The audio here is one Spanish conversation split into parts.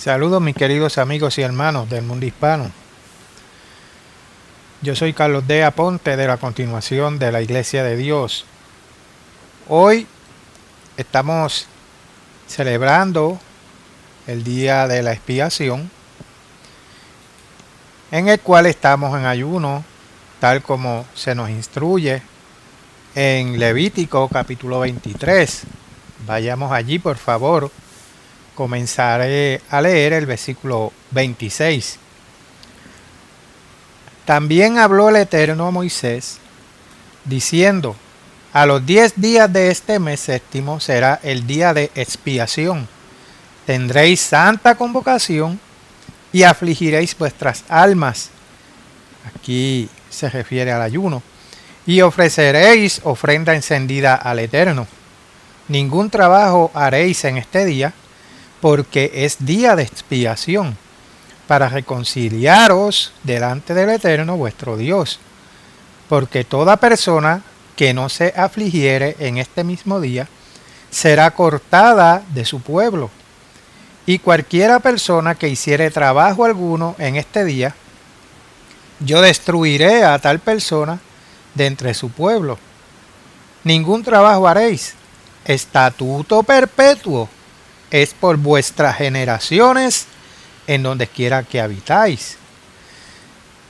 Saludos mis queridos amigos y hermanos del mundo hispano. Yo soy Carlos D. Aponte de la continuación de la Iglesia de Dios. Hoy estamos celebrando el día de la expiación, en el cual estamos en ayuno, tal como se nos instruye en Levítico capítulo 23. Vayamos allí, por favor. Comenzaré a leer el versículo 26. También habló el Eterno a Moisés, diciendo: a los 10 días de este mes séptimo será el día de expiación. Tendréis santa convocación y afligiréis vuestras almas. Aquí se refiere al ayuno. Y ofreceréis ofrenda encendida al Eterno. Ningún trabajo haréis en este día, porque es día de expiación, para reconciliaros delante del Eterno vuestro Dios. Porque toda persona que no se afligiere en este mismo día, será cortada de su pueblo. Y cualquiera persona que hiciere trabajo alguno en este día, yo destruiré a tal persona de entre su pueblo. Ningún trabajo haréis. Estatuto perpetuo es por vuestras generaciones en donde quiera que habitáis.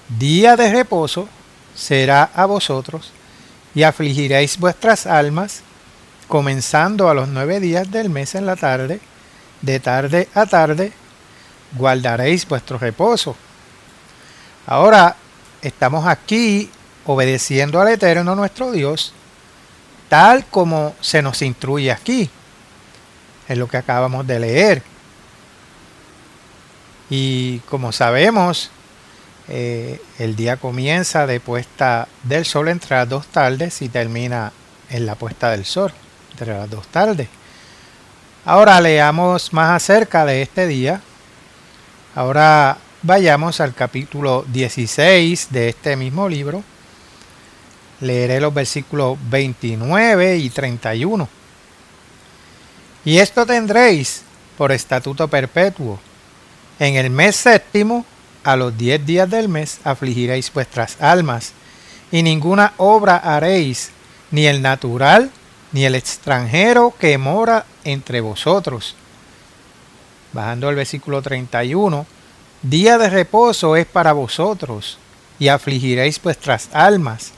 Día de reposo será a vosotros, y afligiréis vuestras almas, comenzando a los 9 días del mes en la tarde, de tarde a tarde, guardaréis vuestro reposo. Ahora estamos aquí obedeciendo al Eterno nuestro Dios, tal como se nos instruye aquí. Es lo que acabamos de leer. Y como sabemos, el día comienza de puesta del sol entre las 2 tardes y termina en la puesta del sol entre las 2 tardes. Ahora leamos más acerca de este día. Ahora vayamos al capítulo 16 de este mismo libro. Leeré los versículos 29 y 31. Y esto tendréis por estatuto perpetuo. En el mes séptimo, a los 10 días del mes, afligiréis vuestras almas, y ninguna obra haréis, ni el natural, ni el extranjero que mora entre vosotros. Bajando al versículo 31, día de reposo es para vosotros, y afligiréis vuestras almas.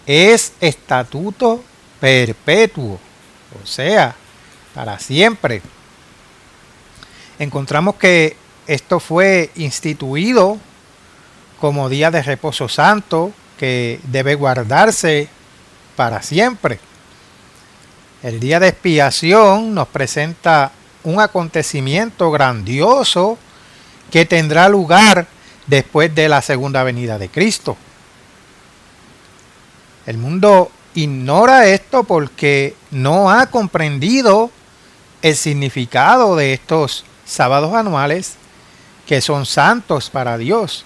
Es estatuto perpetuo, o sea, para siempre. Encontramos que esto fue instituido como día de reposo santo que debe guardarse para siempre. El día de expiación nos presenta un acontecimiento grandioso que tendrá lugar después de la segunda venida de Cristo. El mundo ignora esto porque no ha comprendido el significado de estos sábados anuales que son santos para Dios.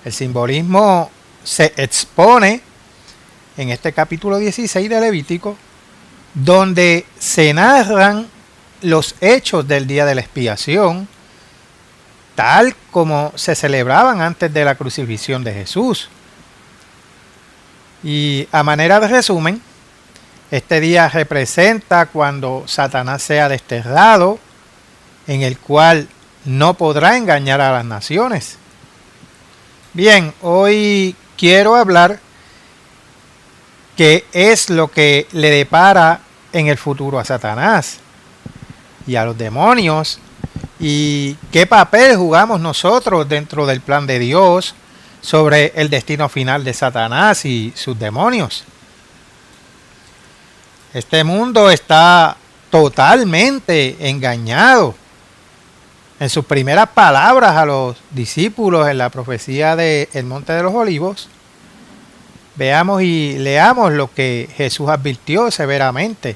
El simbolismo se expone en este capítulo 16 de Levítico, donde se narran los hechos del día de la expiación, tal como se celebraban antes de la crucifixión de Jesús. Y a manera de resumen, este día representa cuando Satanás sea desterrado, en el cual no podrá engañar a las naciones. Bien, hoy quiero hablar qué es lo que le depara en el futuro a Satanás y a los demonios, y qué papel jugamos nosotros dentro del plan de Dios sobre el destino final de Satanás y sus demonios. Este mundo está totalmente engañado. En sus primeras palabras a los discípulos en la profecía del Monte de los Olivos, veamos y leamos lo que Jesús advirtió severamente.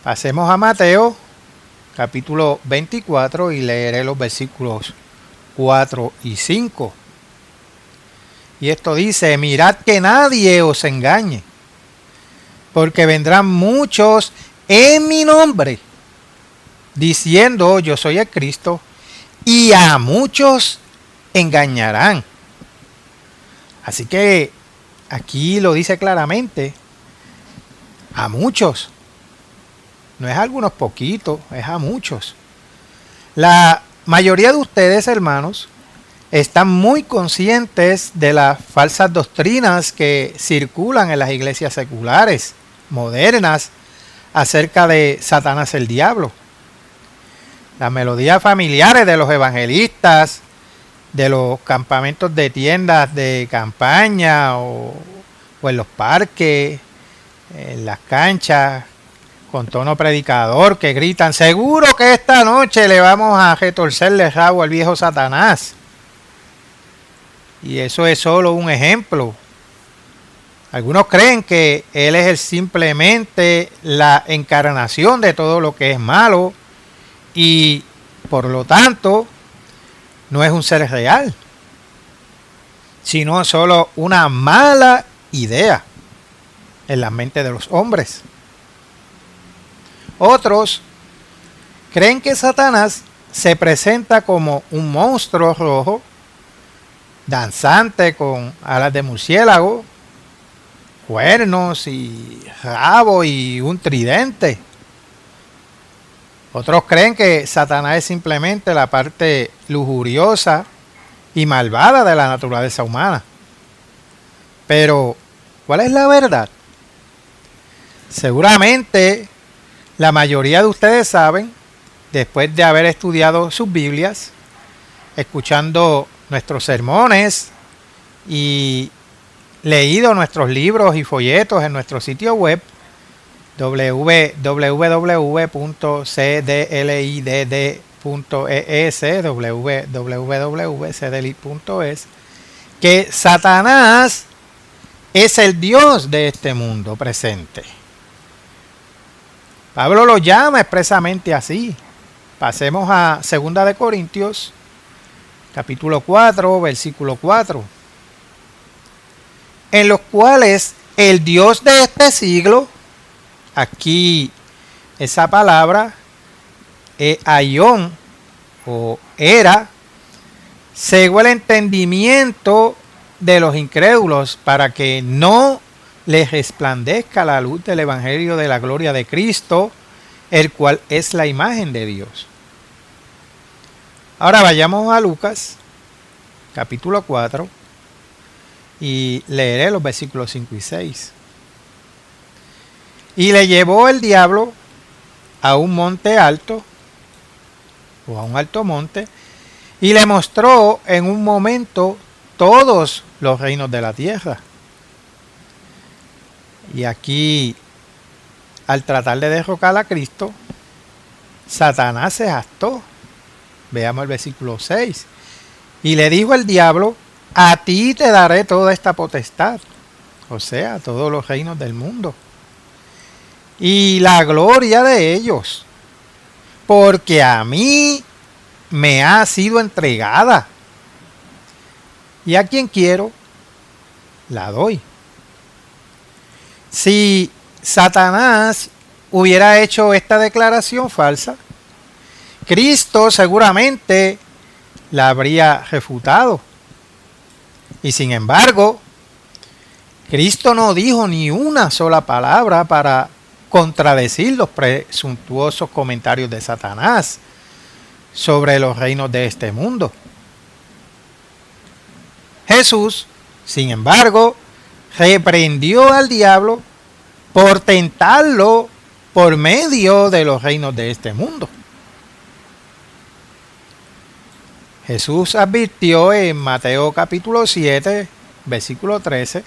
Pasemos a Mateo, capítulo 24, y leeré los versículos 4 y 5. Y esto dice: mirad que nadie os engañe, porque vendrán muchos en mi nombre, diciendo yo soy el Cristo, y a muchos engañarán. Así que aquí lo dice claramente, a muchos. No es a algunos poquitos, es a muchos. La mayoría de ustedes, hermanos, están muy conscientes de las falsas doctrinas que circulan en las iglesias seculares, modernas, acerca de Satanás el diablo. Las melodías familiares de los evangelistas, de los campamentos de tiendas de campaña o en los parques, en las canchas, con tono predicador, que gritan, seguro que esta noche le vamos a retorcerle el rabo al viejo Satanás. Y eso es solo un ejemplo. Algunos creen que él es simplemente la encarnación de todo lo que es malo y por lo tanto no es un ser real, sino solo una mala idea en la mente de los hombres. Otros creen que Satanás se presenta como un monstruo rojo, danzante con alas de murciélago, cuernos y rabo y un tridente. Otros creen que Satanás es simplemente la parte lujuriosa y malvada de la naturaleza humana. Pero, ¿cuál es la verdad? Seguramente la mayoría de ustedes saben, después de haber estudiado sus Biblias, escuchando nuestros sermones y leído nuestros libros y folletos en nuestro sitio web www.cdlidd.es, www.cdlidd.es, que Satanás es el Dios de este mundo presente. Pablo lo llama expresamente así. Pasemos a 2 de Corintios, capítulo 4, versículo 4. En los cuales el Dios de este siglo, aquí esa palabra, aión o era, cegó el entendimiento de los incrédulos para que no les resplandezca la luz del evangelio de la gloria de Cristo, el cual es la imagen de Dios. Ahora vayamos a Lucas, capítulo 4, y leeré los versículos 5 y 6. Y le llevó el diablo a un monte alto, o a un alto monte, y le mostró en un momento todos los reinos de la tierra. Y aquí, al tratar de derrocar a Cristo, Satanás se jactó. Veamos el versículo 6. Y le dijo el diablo, a ti te daré toda esta potestad, o sea, todos los reinos del mundo, y la gloria de ellos, porque a mí me ha sido entregada, y a quien quiero, la doy. Si Satanás hubiera hecho esta declaración falsa, Cristo seguramente la habría refutado. Y sin embargo, Cristo no dijo ni una sola palabra para contradecir los presuntuosos comentarios de Satanás sobre los reinos de este mundo. Jesús, sin embargo, reprendió al diablo por tentarlo por medio de los reinos de este mundo. Jesús advirtió en Mateo capítulo 7, versículo 13,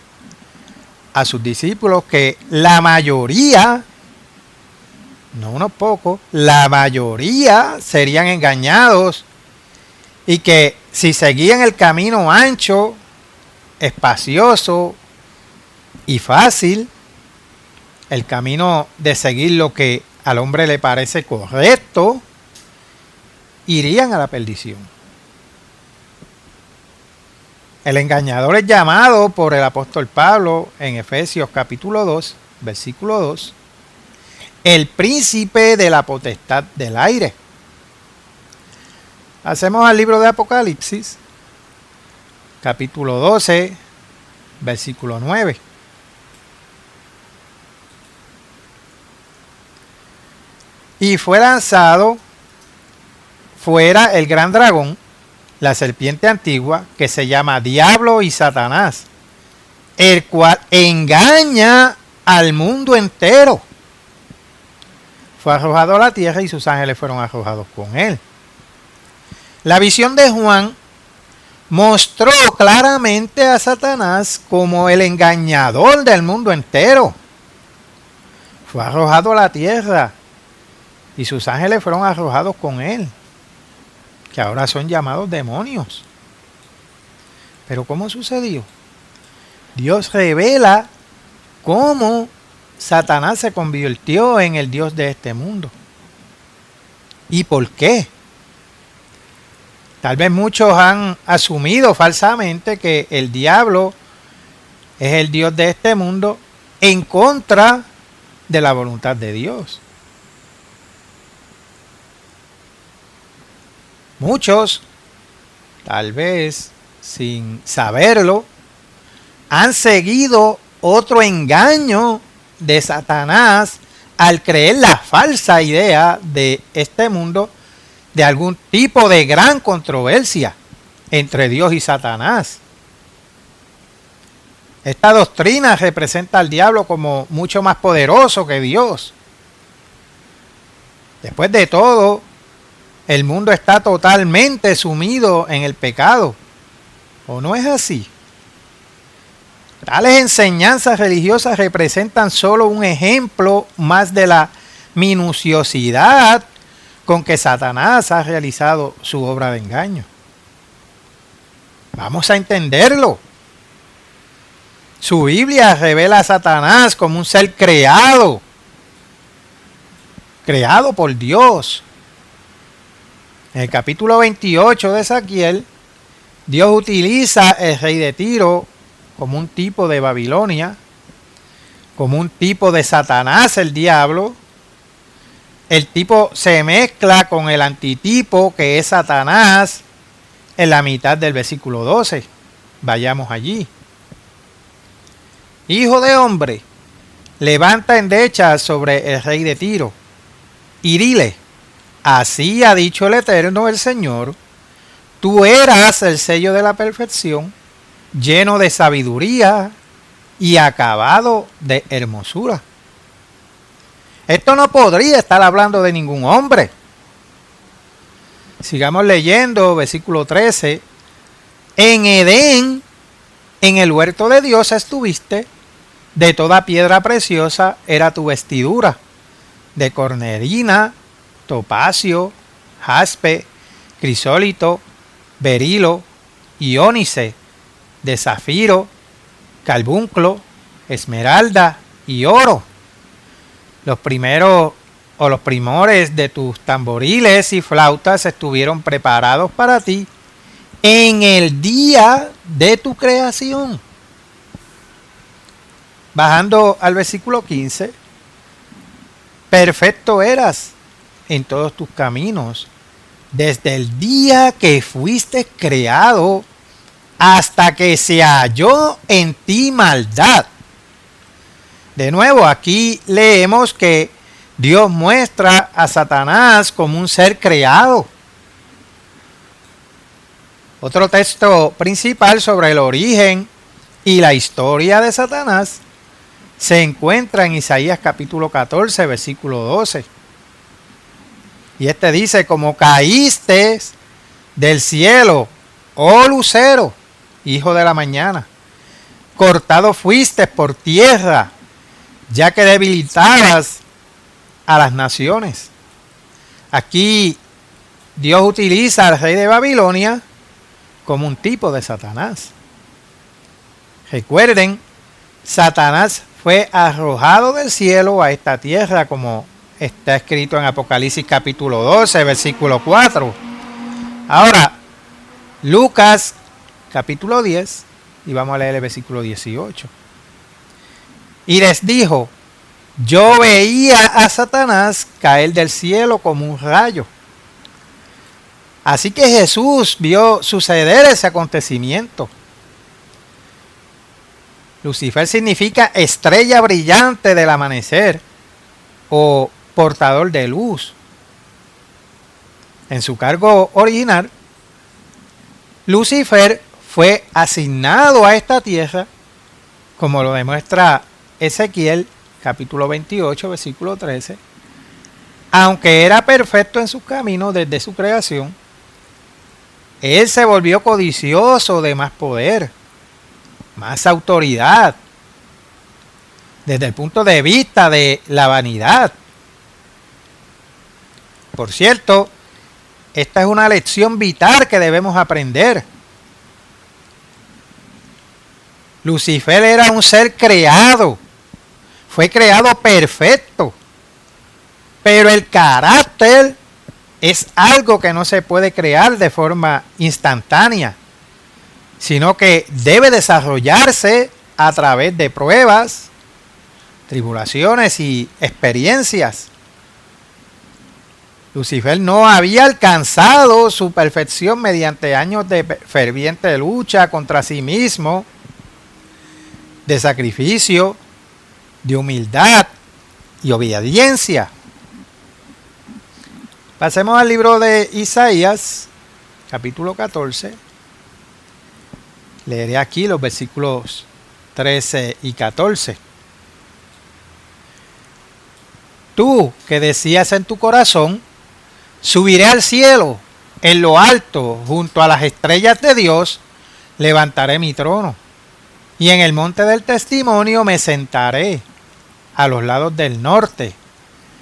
a sus discípulos que la mayoría, no unos pocos, la mayoría serían engañados y que si seguían el camino ancho, espacioso y fácil, el camino de seguir lo que al hombre le parece correcto, irían a la perdición. El engañador es llamado por el apóstol Pablo en Efesios capítulo 2, versículo 2, el príncipe de la potestad del aire. Hacemos al libro de Apocalipsis, capítulo 12, versículo 9. Y fue lanzado fuera el gran dragón, la serpiente antigua, que se llama Diablo y Satanás, el cual engaña al mundo entero. Fue arrojado a la tierra y sus ángeles fueron arrojados con él. La visión de Juan mostró claramente a Satanás como el engañador del mundo entero. Fue arrojado a la tierra y sus ángeles fueron arrojados con él, que ahora son llamados demonios. Pero ¿cómo sucedió? Dios revela cómo Satanás se convirtió en el Dios de este mundo. ¿Y por qué? Tal vez muchos han asumido falsamente que el diablo es el Dios de este mundo en contra de la voluntad de Dios. Muchos, tal vez sin saberlo, han seguido otro engaño de Satanás al creer la falsa idea de este mundo de algún tipo de gran controversia entre Dios y Satanás. Esta doctrina representa al diablo como mucho más poderoso que Dios. Después de todo, el mundo está totalmente sumido en el pecado. ¿O no es así? Tales enseñanzas religiosas representan solo un ejemplo más de la minuciosidad con que Satanás ha realizado su obra de engaño. Vamos a entenderlo. Su Biblia revela a Satanás como un ser creado por Dios. En el capítulo 28 de Ezequiel, Dios utiliza el rey de Tiro como un tipo de Babilonia, como un tipo de Satanás, el diablo. El tipo se mezcla con el antitipo que es Satanás en la mitad del versículo 12. Vayamos allí. Hijo de hombre, levanta endechas sobre el rey de Tiro y dile: así ha dicho el Eterno, el Señor, tú eras el sello de la perfección, lleno de sabiduría y acabado de hermosura. Esto no podría estar hablando de ningún hombre. Sigamos leyendo, versículo 13. En Edén, en el huerto de Dios estuviste, de toda piedra preciosa era tu vestidura, de cornerina, topacio, jaspe, crisólito, berilo y ónice, de zafiro, carbunclo, esmeralda y oro. Los primores de tus tamboriles y flautas estuvieron preparados para ti en el día de tu creación. Bajando al versículo 15, perfecto eras en todos tus caminos, desde el día que fuiste creado hasta que se halló en ti maldad. De nuevo, aquí leemos que Dios muestra a Satanás como un ser creado. Otro texto principal sobre el origen y la historia de Satanás se encuentra en Isaías capítulo 14, versículo 12. Y este dice: como caíste del cielo, oh lucero, hijo de la mañana, cortado fuiste por tierra, ya que debilitabas a las naciones. Aquí Dios utiliza al rey de Babilonia como un tipo de Satanás. Recuerden, Satanás fue arrojado del cielo a esta tierra, como está escrito en Apocalipsis capítulo 12, versículo 4. Ahora, Lucas capítulo 10, y vamos a leer el versículo 18. Y les dijo: yo veía a Satanás caer del cielo como un rayo. Así que Jesús vio suceder ese acontecimiento. Lucifer significa estrella brillante del amanecer o portador de luz. En su cargo original, Lucifer fue asignado a esta tierra, como lo demuestra Ezequiel, capítulo 28, versículo 13. Aunque era perfecto en sus caminos desde su creación, él se volvió codicioso de más poder, más autoridad, desde el punto de vista de la vanidad. Por cierto, esta es una lección vital que debemos aprender. Lucifer era un ser creado, fue creado perfecto, pero el carácter es algo que no se puede crear de forma instantánea, sino que debe desarrollarse a través de pruebas, tribulaciones y experiencias. Lucifer no había alcanzado su perfección mediante años de ferviente lucha contra sí mismo, de sacrificio, de humildad y obediencia. Pasemos al libro de Isaías, capítulo 14. Leeré aquí los versículos 13 y 14. Tú que decías en tu corazón, subiré al cielo, en lo alto, junto a las estrellas de Dios, levantaré mi trono. Y en el monte del testimonio me sentaré, a los lados del norte.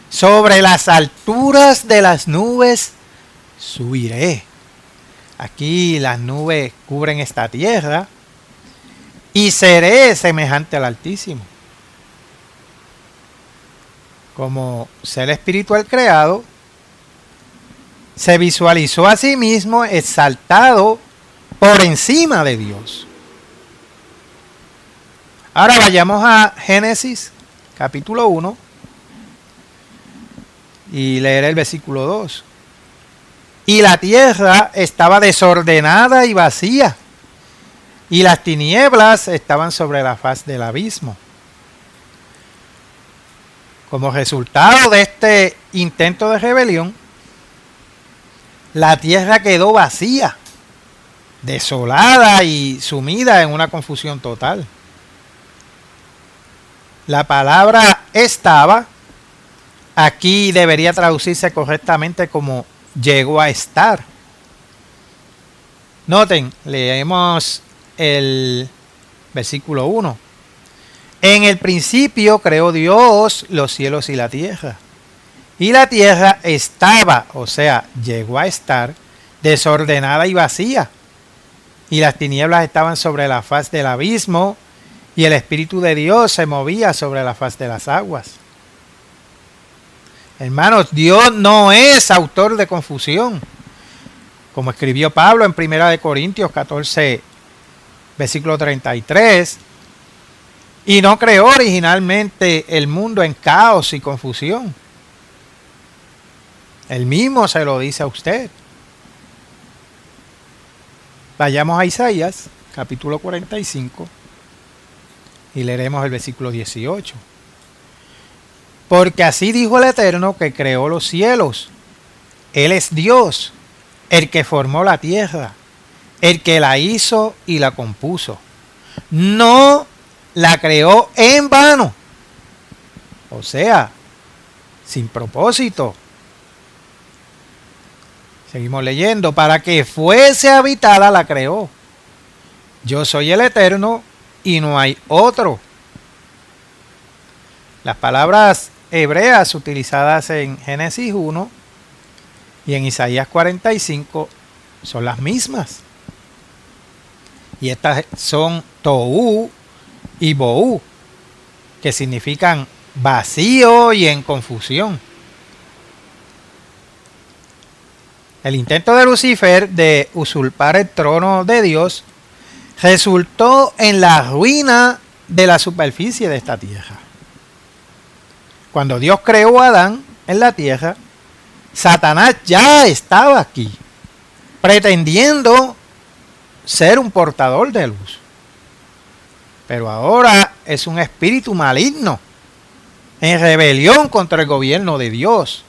Sobre las alturas de las nubes subiré. Aquí las nubes cubren esta tierra. Y seré semejante al Altísimo. Como ser espiritual creado, se visualizó a sí mismo exaltado por encima de Dios. Ahora vayamos a Génesis, capítulo 1, y leeré el versículo 2. Y la tierra estaba desordenada y vacía, y las tinieblas estaban sobre la faz del abismo. Como resultado de este intento de rebelión, la tierra quedó vacía, desolada y sumida en una confusión total. La palabra estaba, aquí debería traducirse correctamente como llegó a estar. Noten, leemos el versículo 1. En el principio creó Dios los cielos y la tierra. Y la tierra estaba, o sea, llegó a estar, desordenada y vacía. Y las tinieblas estaban sobre la faz del abismo, y el Espíritu de Dios se movía sobre la faz de las aguas. Hermanos, Dios no es autor de confusión. Como escribió Pablo en 1 Corintios 14, versículo 33, y no creó originalmente el mundo en caos y confusión. Él mismo se lo dice a usted. Vayamos a Isaías, capítulo 45, y leeremos el versículo 18. Porque así dijo el Eterno que creó los cielos. Él es Dios, el que formó la tierra, el que la hizo y la compuso. No la creó en vano, o sea, sin propósito. Seguimos leyendo, para que fuese habitada la creó. Yo soy el Eterno y no hay otro. Las palabras hebreas utilizadas en Génesis 1 y en Isaías 45 son las mismas. Y estas son tohu y bohu, que significan vacío y en confusión. El intento de Lucifer de usurpar el trono de Dios resultó en la ruina de la superficie de esta tierra. Cuando Dios creó a Adán en la tierra, Satanás ya estaba aquí. pretendiendo ser un portador de luz. Pero ahora es un espíritu maligno, en rebelión contra el gobierno de Dios.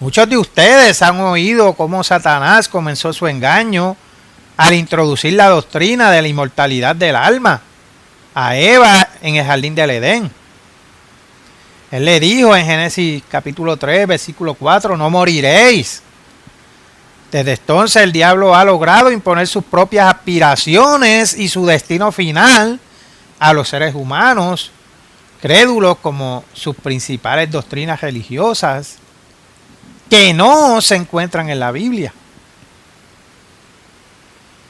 Muchos de ustedes han oído cómo Satanás comenzó su engaño al introducir la doctrina de la inmortalidad del alma a Eva en el jardín del Edén. Él le dijo en Génesis capítulo 3, versículo 4, no moriréis. Desde entonces el diablo ha logrado imponer sus propias aspiraciones y su destino final a los seres humanos, crédulos como sus principales doctrinas religiosas, que no se encuentran en la Biblia.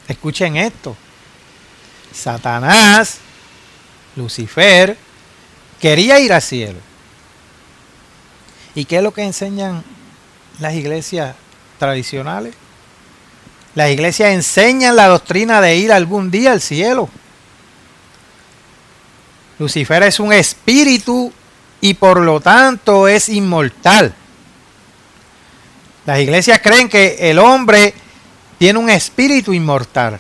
Escuchen esto. Satanás, Lucifer, quería ir al cielo. ¿Y qué es lo que enseñan las iglesias tradicionales? Las iglesias enseñan la doctrina de ir algún día al cielo. Lucifer es un espíritu y por lo tanto es inmortal. Las iglesias creen que el hombre tiene un espíritu inmortal.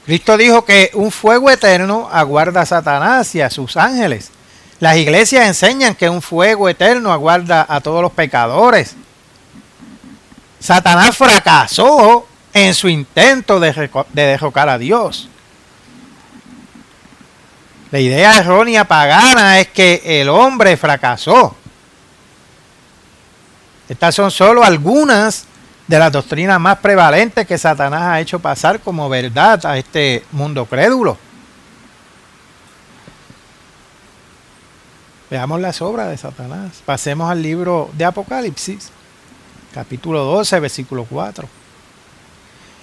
Cristo dijo que un fuego eterno aguarda a Satanás y a sus ángeles. Las iglesias enseñan que un fuego eterno aguarda a todos los pecadores. Satanás fracasó en su intento de derrocar a Dios. La idea errónea pagana es que el hombre fracasó. Estas son solo algunas de las doctrinas más prevalentes que Satanás ha hecho pasar como verdad a este mundo crédulo. Veamos las obras de Satanás. Pasemos al libro de Apocalipsis, capítulo 12, versículo 4.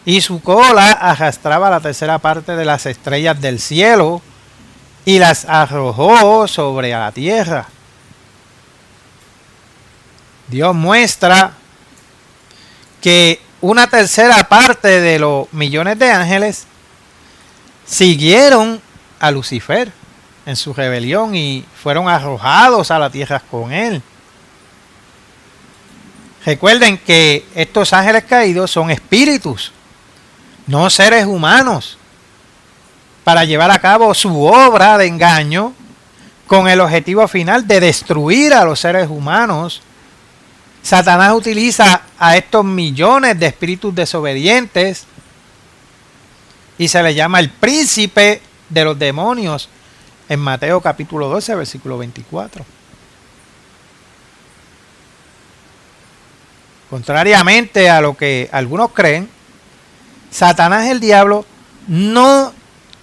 Y su cola arrastraba la tercera parte de las estrellas del cielo y las arrojó sobre la tierra. Dios muestra que una tercera parte de los millones de ángeles siguieron a Lucifer en su rebelión y fueron arrojados a la tierra con él. Recuerden que estos ángeles caídos son espíritus, no seres humanos, para llevar a cabo su obra de engaño con el objetivo final de destruir a los seres humanos. Satanás utiliza a estos millones de espíritus desobedientes y se le llama el príncipe de los demonios en Mateo capítulo 12, versículo 24. Contrariamente a lo que algunos creen, Satanás, el diablo, no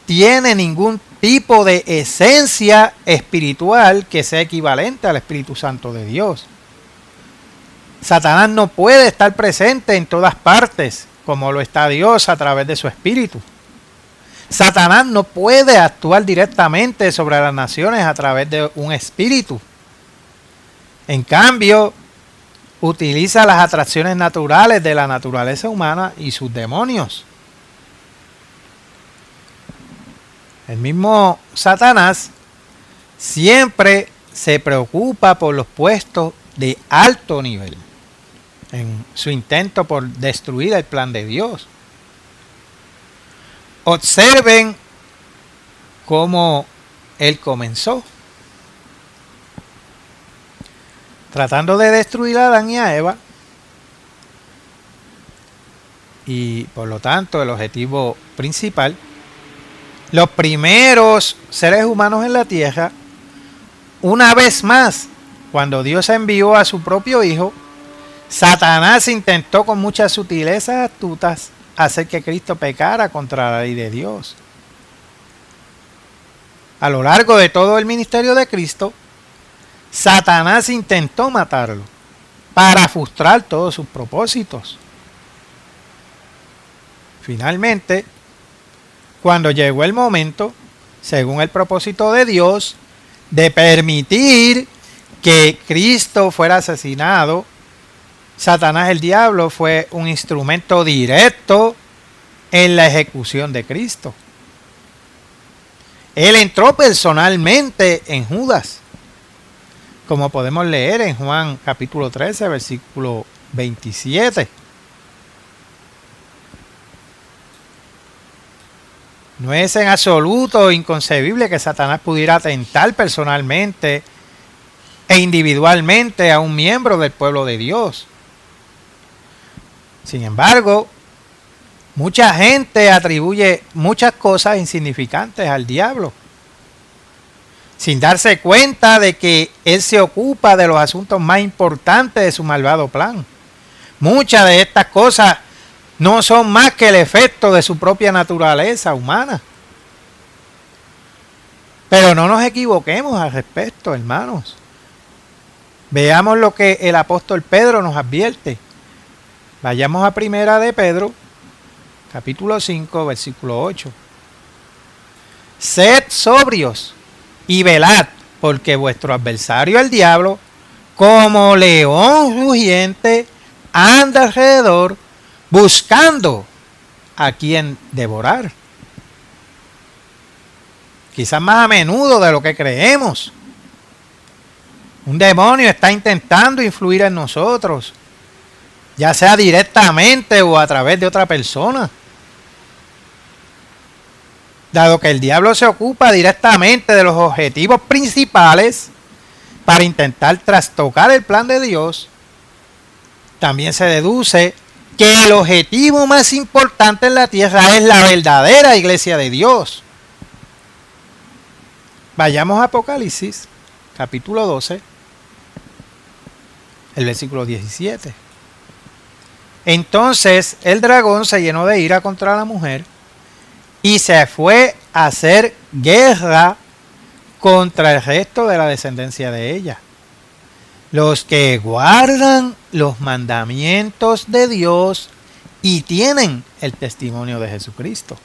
tiene ningún tipo de esencia espiritual que sea equivalente al Espíritu Santo de Dios. Satanás no puede estar presente en todas partes, como lo está Dios a través de su espíritu. Satanás no puede actuar directamente sobre las naciones a través de un espíritu. En cambio, utiliza las atracciones naturales de la naturaleza humana y sus demonios. El mismo Satanás siempre se preocupa por los puestos de alto nivel en su intento por destruir el plan de Dios. Observen cómo él comenzó, tratando de destruir a Adán y a Eva, y por lo tanto el objetivo principal, los primeros seres humanos en la tierra, una vez más, cuando Dios envió a su propio Hijo, Satanás intentó con muchas sutilezas astutas hacer que Cristo pecara contra la ley de Dios. A lo largo de todo el ministerio de Cristo, Satanás intentó matarlo para frustrar todos sus propósitos. Finalmente, cuando llegó el momento, según el propósito de Dios, de permitir que Cristo fuera asesinado, Satanás, el diablo, fue un instrumento directo en la ejecución de Cristo. Él entró personalmente en Judas, como podemos leer en Juan capítulo 13, versículo 27. No es en absoluto inconcebible que Satanás pudiera tentar personalmente e individualmente a un miembro del pueblo de Dios. Sin embargo, mucha gente atribuye muchas cosas insignificantes al diablo, sin darse cuenta de que él se ocupa de los asuntos más importantes de su malvado plan. Muchas de estas cosas no son más que el efecto de su propia naturaleza humana. Pero no nos equivoquemos al respecto, hermanos. Veamos lo que el apóstol Pedro nos advierte. Vayamos a Primera de Pedro, capítulo 5, versículo 8. Sed sobrios y velad, porque vuestro adversario el diablo, como león rugiente, anda alrededor, buscando a quien devorar. Quizás más a menudo de lo que creemos. Un demonio está intentando influir en nosotros, ya sea directamente o a través de otra persona. Dado que el diablo se ocupa directamente de los objetivos principales para intentar trastocar el plan de Dios, también se deduce que el objetivo más importante en la tierra es la verdadera iglesia de Dios. Vayamos a Apocalipsis, capítulo 12, el versículo 17. Entonces el dragón se llenó de ira contra la mujer y se fue a hacer guerra contra el resto de la descendencia de ella, los que guardan los mandamientos de Dios y tienen el testimonio de Jesucristo.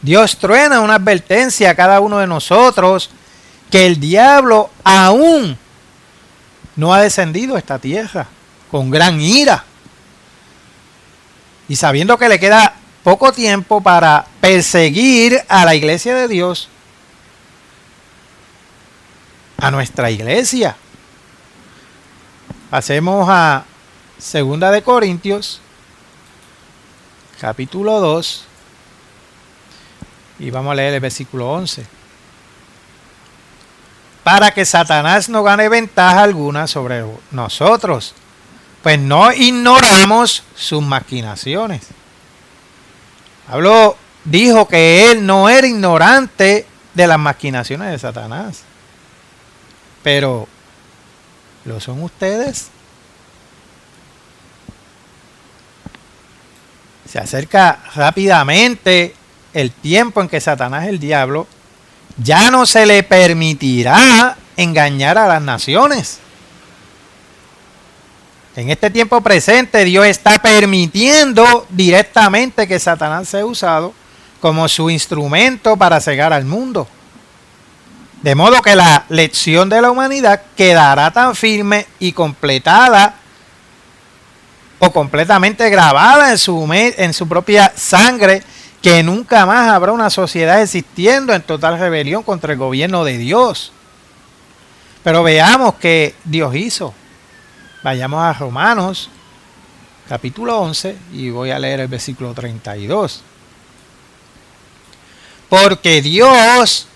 Dios truena una advertencia a cada uno de nosotros que el diablo aún no ha descendido a esta tierra con gran ira. Y sabiendo que le queda poco tiempo para perseguir a la iglesia de Dios, a nuestra iglesia. Pasemos a 2 de Corintios, capítulo 2, y vamos a leer el versículo 11. Para que Satanás no gane ventaja alguna sobre nosotros, pues no ignoramos sus maquinaciones. Pablo dijo que él no era ignorante de las maquinaciones de Satanás. Pero, ¿lo son ustedes? Se acerca rápidamente el tiempo en que Satanás, el diablo, ya no se le permitirá engañar a las naciones. En este tiempo presente, Dios está permitiendo directamente que Satanás sea usado como su instrumento para cegar al mundo. De modo que la lección de la humanidad quedará tan firme y completada o completamente grabada en su propia sangre que nunca más habrá una sociedad existiendo en total rebelión contra el gobierno de Dios. Pero veamos qué Dios hizo. Vayamos a Romanos, capítulo 11, y voy a leer el versículo 32. Porque Dios,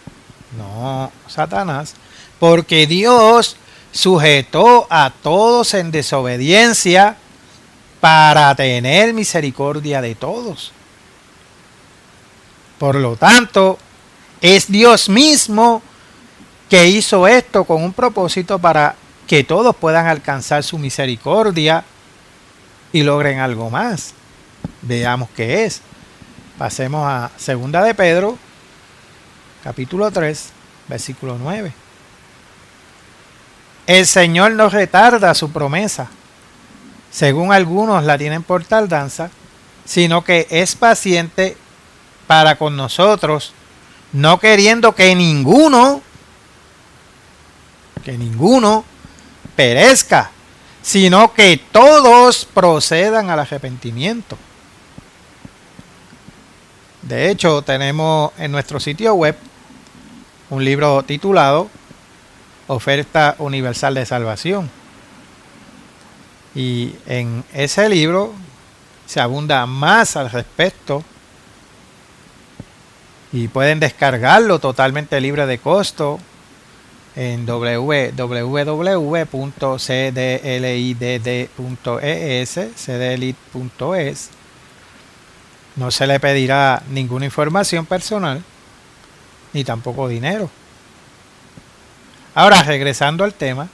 no Satanás, porque Dios sujetó a todos en desobediencia para tener misericordia de todos. Por lo tanto, es Dios mismo que hizo esto con un propósito para que todos puedan alcanzar su misericordia y logren algo más. Veamos qué es. Pasemos a 2 de Pedro, capítulo 3, versículo 9. El Señor no retarda su promesa, según algunos la tienen por tardanza, sino que es paciente para con nosotros, no queriendo que ninguno perezca, sino que todos procedan al arrepentimiento. De hecho, tenemos en nuestro sitio web un libro titulado Oferta Universal de Salvación. Y en ese libro se abunda más al respecto y pueden descargarlo totalmente libre de costo en www.cdlidd.es. No se le pedirá ninguna información personal ni tampoco dinero. Ahora, regresando al tema,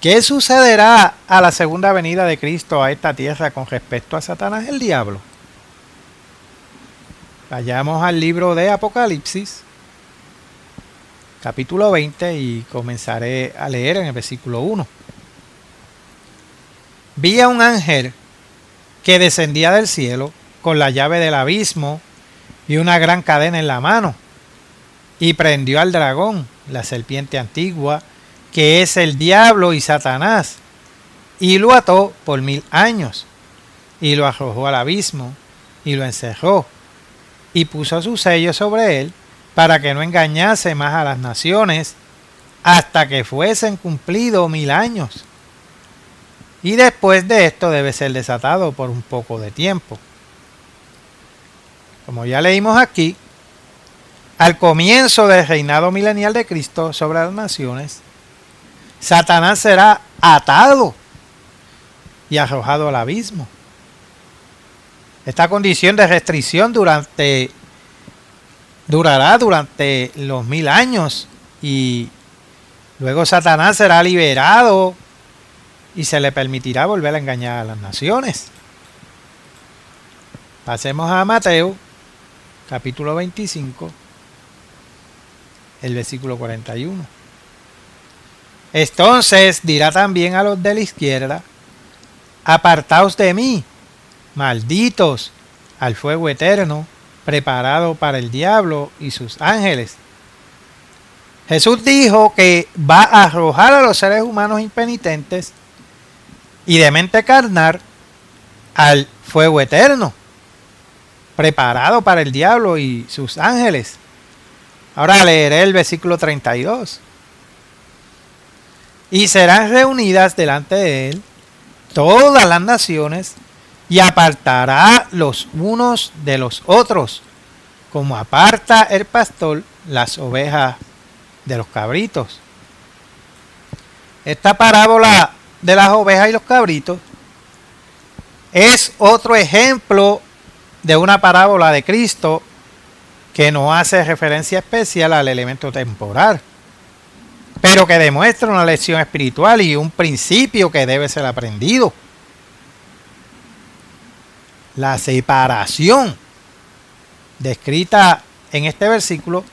¿qué sucederá a la segunda venida de Cristo a esta tierra con respecto a Satanás el diablo? Vayamos al libro de Apocalipsis, capítulo 20, y comenzaré a leer en el versículo 1. Vi a un ángel que descendía del cielo con la llave del abismo y una gran cadena en la mano, y prendió al dragón, la serpiente antigua, que es el diablo y Satanás, y lo ató por 1000 años, y lo arrojó al abismo, y lo encerró, y puso su sello sobre él, para que no engañase más a las naciones, hasta que fuesen cumplidos 1000 años. Y después de esto debe ser desatado por un poco de tiempo. Como ya leímos aquí, al comienzo del reinado milenial de Cristo sobre las naciones, Satanás será atado y arrojado al abismo. Esta condición de restricción durará durante los 1000 años y luego Satanás será liberado y se le permitirá volver a engañar a las naciones. Pasemos a Mateo, capítulo 25, el versículo 41. Entonces dirá también a los de la izquierda: apartaos de mí, malditos, al fuego eterno, preparado para el diablo y sus ángeles. Jesús dijo que va a arrojar a los seres humanos impenitentes y de mente carnal al fuego eterno, preparado para el diablo y sus ángeles. Ahora leeré el versículo 32. Y serán reunidas delante de él todas las naciones, y apartará los unos de los otros, como aparta el pastor las ovejas de los cabritos. Esta parábola de las ovejas y los cabritos es otro ejemplo de una parábola de Cristo que no hace referencia especial al elemento temporal, pero que demuestra una lección espiritual y un principio que debe ser aprendido. La separación descrita en este versículo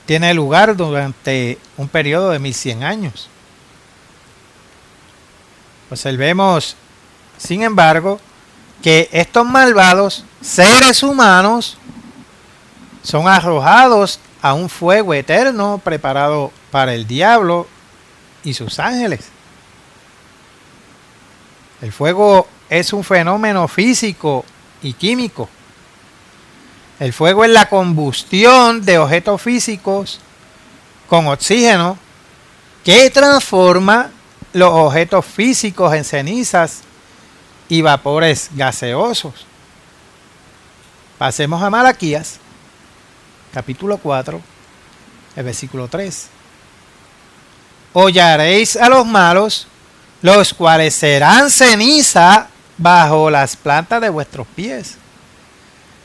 tiene lugar durante un periodo de 1100 años. Observemos, sin embargo, que estos malvados seres humanos son arrojados a un fuego eterno preparado para el diablo y sus ángeles. El fuego es un fenómeno físico y químico. El fuego es la combustión de objetos físicos con oxígeno que transforma los objetos físicos en cenizas y vapores gaseosos. Pasemos a Malaquías, capítulo 4, el versículo 3. Hollaréis a los malos, los cuales serán ceniza bajo las plantas de vuestros pies,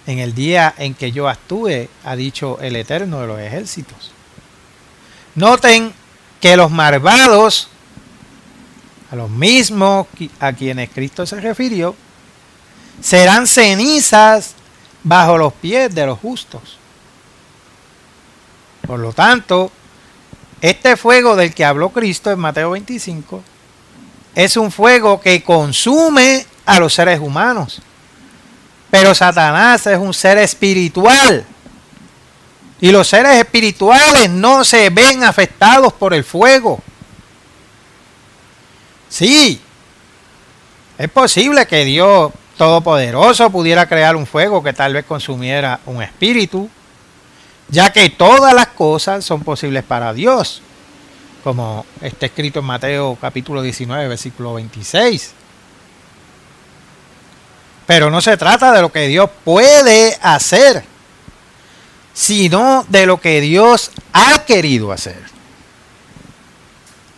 en el día en que yo actúe, ha dicho el Eterno de los ejércitos. Noten que los malvados, a los mismos a quienes Cristo se refirió, serán cenizas bajo los pies de los justos. Por lo tanto, este fuego del que habló Cristo en Mateo 25 es un fuego que consume a los seres humanos. Pero Satanás es un ser espiritual. Y los seres espirituales no se ven afectados por el fuego. Sí, es posible que Dios Todopoderoso pudiera crear un fuego que tal vez consumiera un espíritu, ya que todas las cosas son posibles para Dios, como está escrito en Mateo capítulo 19, versículo 26. Pero no se trata de lo que Dios puede hacer, sino de lo que Dios ha querido hacer.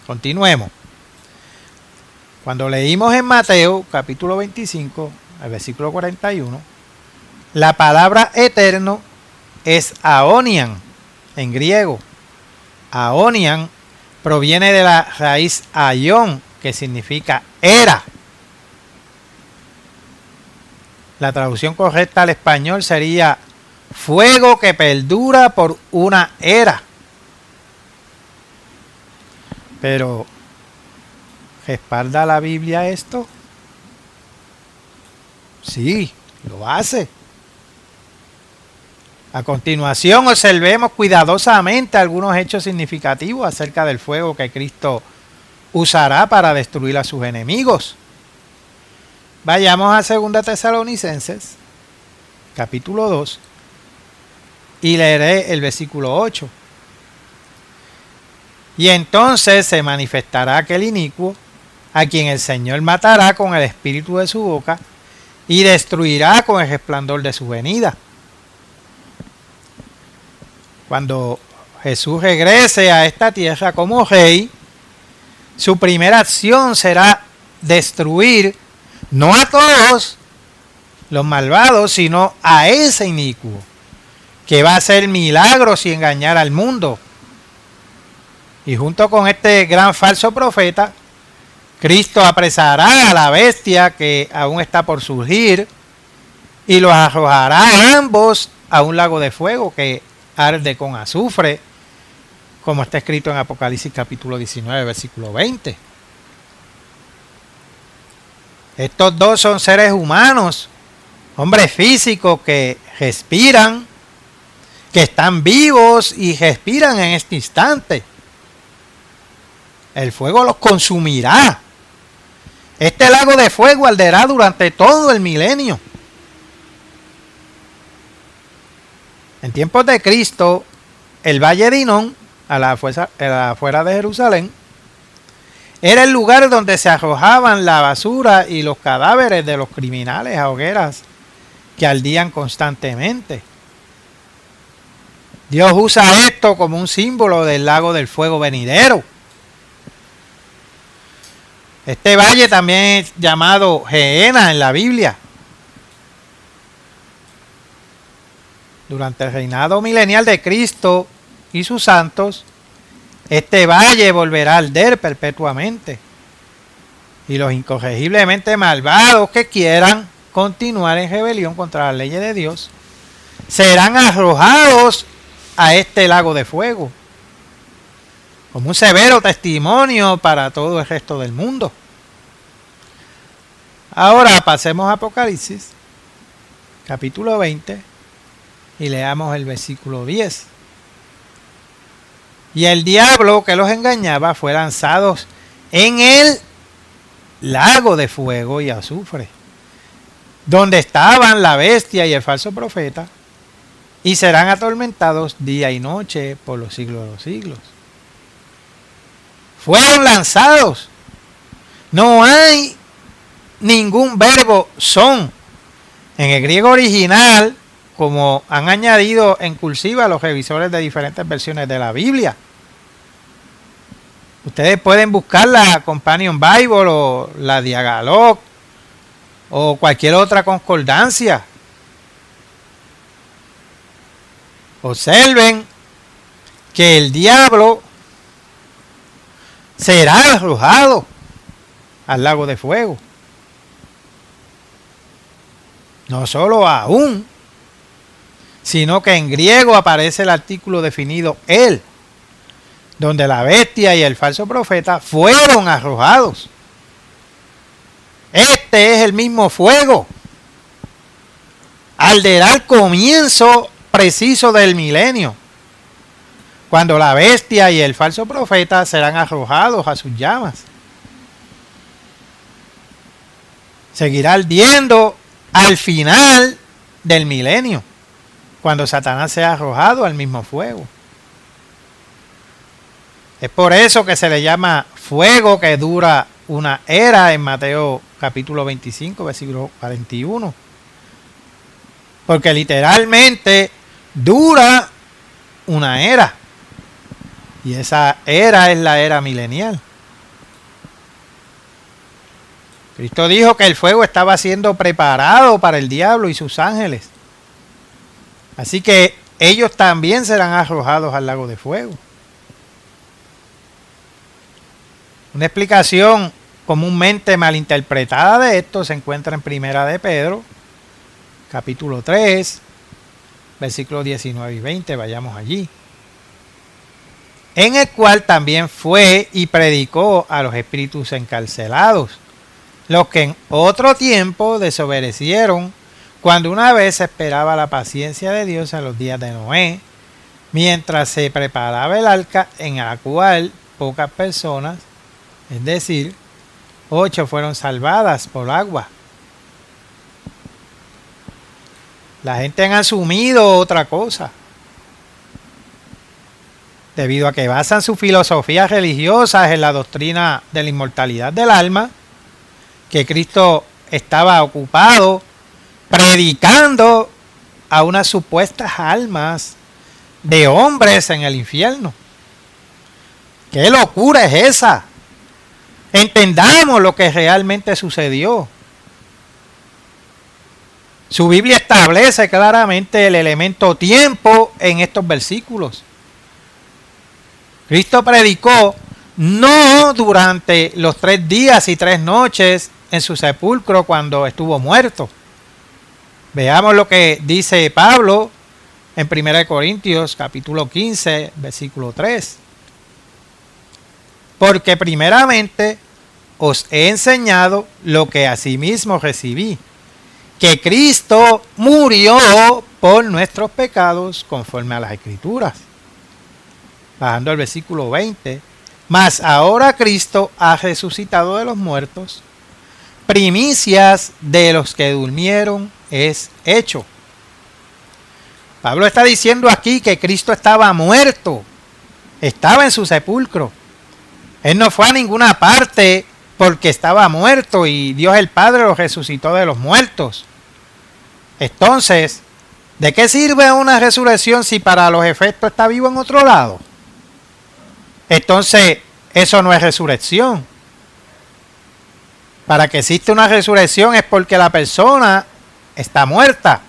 Continuemos. Cuando leímos en Mateo capítulo 25, el versículo 41, la palabra eterno es aonian en griego. Aonian proviene de la raíz aion, que significa era. La traducción correcta al español sería fuego que perdura por una era. Pero, ¿respalda la Biblia esto? Sí, lo hace. A continuación, observemos cuidadosamente algunos hechos significativos acerca del fuego que Cristo usará para destruir a sus enemigos. Vayamos a 2 Tesalonicenses, capítulo 2, y leeré el versículo 8. Y entonces se manifestará aquel inicuo, a quien el Señor matará con el espíritu de su boca, y destruirá con el resplandor de su venida. Cuando Jesús regrese a esta tierra como rey, su primera acción será destruir no a todos los malvados, sino a ese inicuo, que va a hacer milagros y engañar al mundo. Y junto con este gran falso profeta, Cristo apresará a la bestia que aún está por surgir y los arrojará a ambos a un lago de fuego que arde con azufre, como está escrito en Apocalipsis capítulo 19, versículo 20. Estos dos son seres humanos, hombres físicos que respiran, que están vivos y respiran en este instante. El fuego los consumirá. Este lago de fuego arderá durante todo el milenio. En tiempos de Cristo, el valle de Hinón, a la afuera de Jerusalén, era el lugar donde se arrojaban la basura y los cadáveres de los criminales a hogueras que ardían constantemente. Dios usa esto como un símbolo del lago del fuego venidero. Este valle también es llamado Gehenna en la Biblia. Durante el reinado milenial de Cristo y sus santos, este valle volverá a arder perpetuamente. Y los incorregiblemente malvados que quieran continuar en rebelión contra las leyes de Dios serán arrojados a este lago de fuego, como un severo testimonio para todo el resto del mundo. Ahora pasemos a Apocalipsis, capítulo 20, y leamos el versículo 10. Y el diablo que los engañaba fue lanzado en el lago de fuego y azufre, donde estaban la bestia y el falso profeta, y serán atormentados día y noche por los siglos de los siglos. Fueron lanzados. No hay ningún verbo son. En el griego original, como han añadido en cursiva los revisores de diferentes versiones de la Biblia. Ustedes pueden buscar la Companion Bible o la Diagalog o cualquier otra concordancia. Observen que el diablo será arrojado al lago de fuego. No solo aún, sino que en griego aparece el artículo definido él, donde la bestia y el falso profeta fueron arrojados. Este es el mismo fuego. Arderá al comienzo preciso del milenio, cuando la bestia y el falso profeta serán arrojados a sus llamas. Seguirá ardiendo al final del milenio, cuando Satanás sea arrojado al mismo fuego. Es por eso que se le llama fuego que dura una era en Mateo capítulo 25, versículo 41. Porque literalmente dura una era. Y esa era es la era milenial. Cristo dijo que el fuego estaba siendo preparado para el diablo y sus ángeles. Así que ellos también serán arrojados al lago de fuego. Una explicación comúnmente malinterpretada de esto se encuentra en Primera de Pedro, capítulo 3, versículos 19 y 20. Vayamos allí. En el cual también fue y predicó a los espíritus encarcelados, los que en otro tiempo desobedecieron, cuando una vez se esperaba la paciencia de Dios en los días de Noé, mientras se preparaba el arca, en la cual pocas personas, es decir, 8 fueron salvadas por agua. La gente ha asumido otra cosa, debido a que basan sus filosofías religiosas en la doctrina de la inmortalidad del alma, que Cristo estaba ocupado predicando a unas supuestas almas de hombres en el infierno. ¿Qué locura es esa? Entendamos lo que realmente sucedió. Su Biblia establece claramente el elemento tiempo en estos versículos. Cristo predicó no durante los 3 días y 3 noches en su sepulcro cuando estuvo muerto. Veamos lo que dice Pablo en 1 Corintios capítulo 15, versículo 3. Porque primeramente os he enseñado lo que asimismo recibí, que Cristo murió por nuestros pecados conforme a las Escrituras. Bajando al versículo 20. Mas ahora Cristo ha resucitado de los muertos, primicias de los que durmieron es hecho. Pablo está diciendo aquí que Cristo estaba muerto, estaba en su sepulcro. Él no fue a ninguna parte porque estaba muerto y Dios el Padre lo resucitó de los muertos. Entonces, ¿de qué sirve una resurrección si para los efectos está vivo en otro lado? Entonces, eso no es resurrección. Para que exista una resurrección es porque la persona está muerta.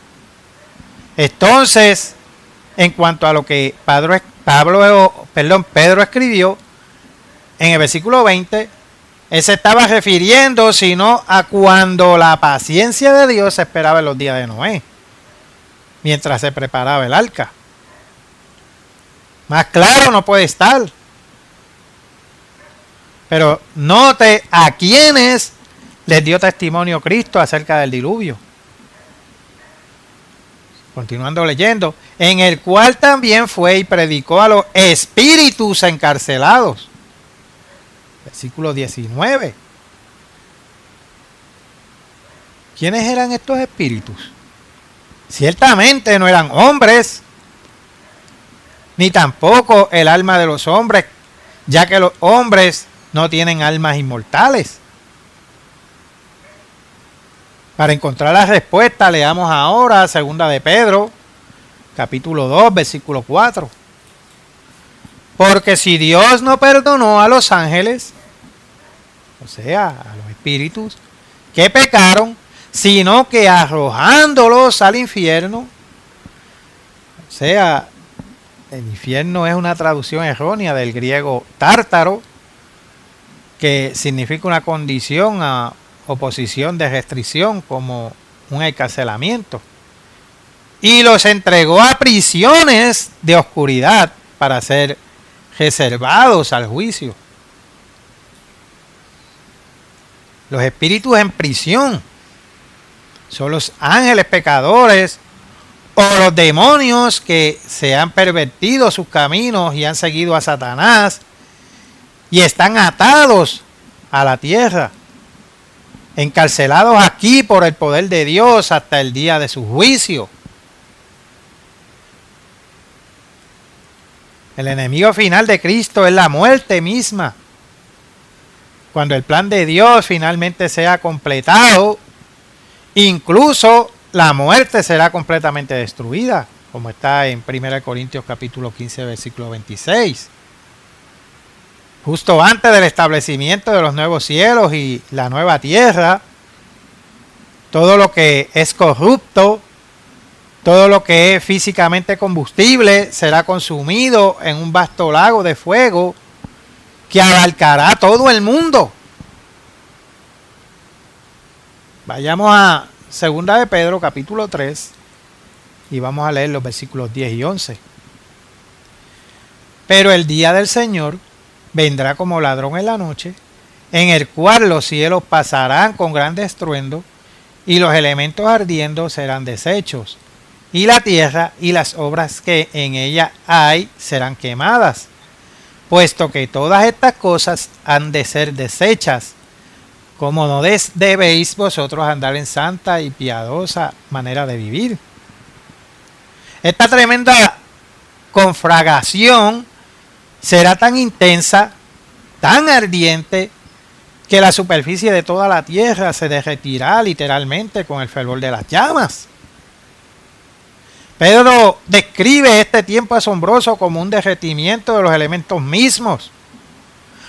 Entonces, en cuanto a lo que Pedro escribió en el versículo 20, él se estaba refiriendo sino a cuando la paciencia de Dios se esperaba en los días de Noé, mientras se preparaba el arca. Más claro no puede estar. Pero note a quienes les dio testimonio Cristo acerca del diluvio. Continuando leyendo, en el cual también fue y predicó a los espíritus encarcelados. Versículo 19. ¿Quiénes eran estos espíritus? Ciertamente no eran hombres, ni tampoco el alma de los hombres, ya que los hombres no tienen almas inmortales. Para encontrar la respuesta, leamos ahora 2 de Pedro, capítulo 2, versículo 4. Porque si Dios no perdonó a los ángeles, o sea, a los espíritus, que pecaron, sino que arrojándolos al infierno, o sea, el infierno es una traducción errónea del griego tártaro, que significa una condición o posición de restricción como un encarcelamiento. Y los entregó a prisiones de oscuridad para ser reservados al juicio. Los espíritus en prisión son los ángeles pecadores o los demonios que se han pervertido sus caminos y han seguido a Satanás y están atados a la tierra, encarcelados aquí por el poder de Dios hasta el día de su juicio. El enemigo final de Cristo es la muerte misma. Cuando el plan de Dios finalmente sea completado, incluso la muerte será completamente destruida, como está en 1 Corintios capítulo 15, versículo 26. Justo antes del establecimiento de los nuevos cielos y la nueva tierra, todo lo que es corrupto, todo lo que es físicamente combustible será consumido en un vasto lago de fuego que abarcará todo el mundo. Vayamos a 2 de Pedro capítulo 3 y vamos a leer los versículos 10 y 11. Pero el día del Señor vendrá como ladrón en la noche, en el cual los cielos pasarán con gran estruendo y los elementos ardiendo serán deshechos, y la tierra y las obras que en ella hay serán quemadas, puesto que todas estas cosas han de ser deshechas, como no debéis vosotros andar en santa y piadosa manera de vivir. Esta tremenda conflagración será tan intensa, tan ardiente, que la superficie de toda la tierra se derretirá literalmente con el fervor de las llamas. Pedro describe este tiempo asombroso como un derretimiento de los elementos mismos.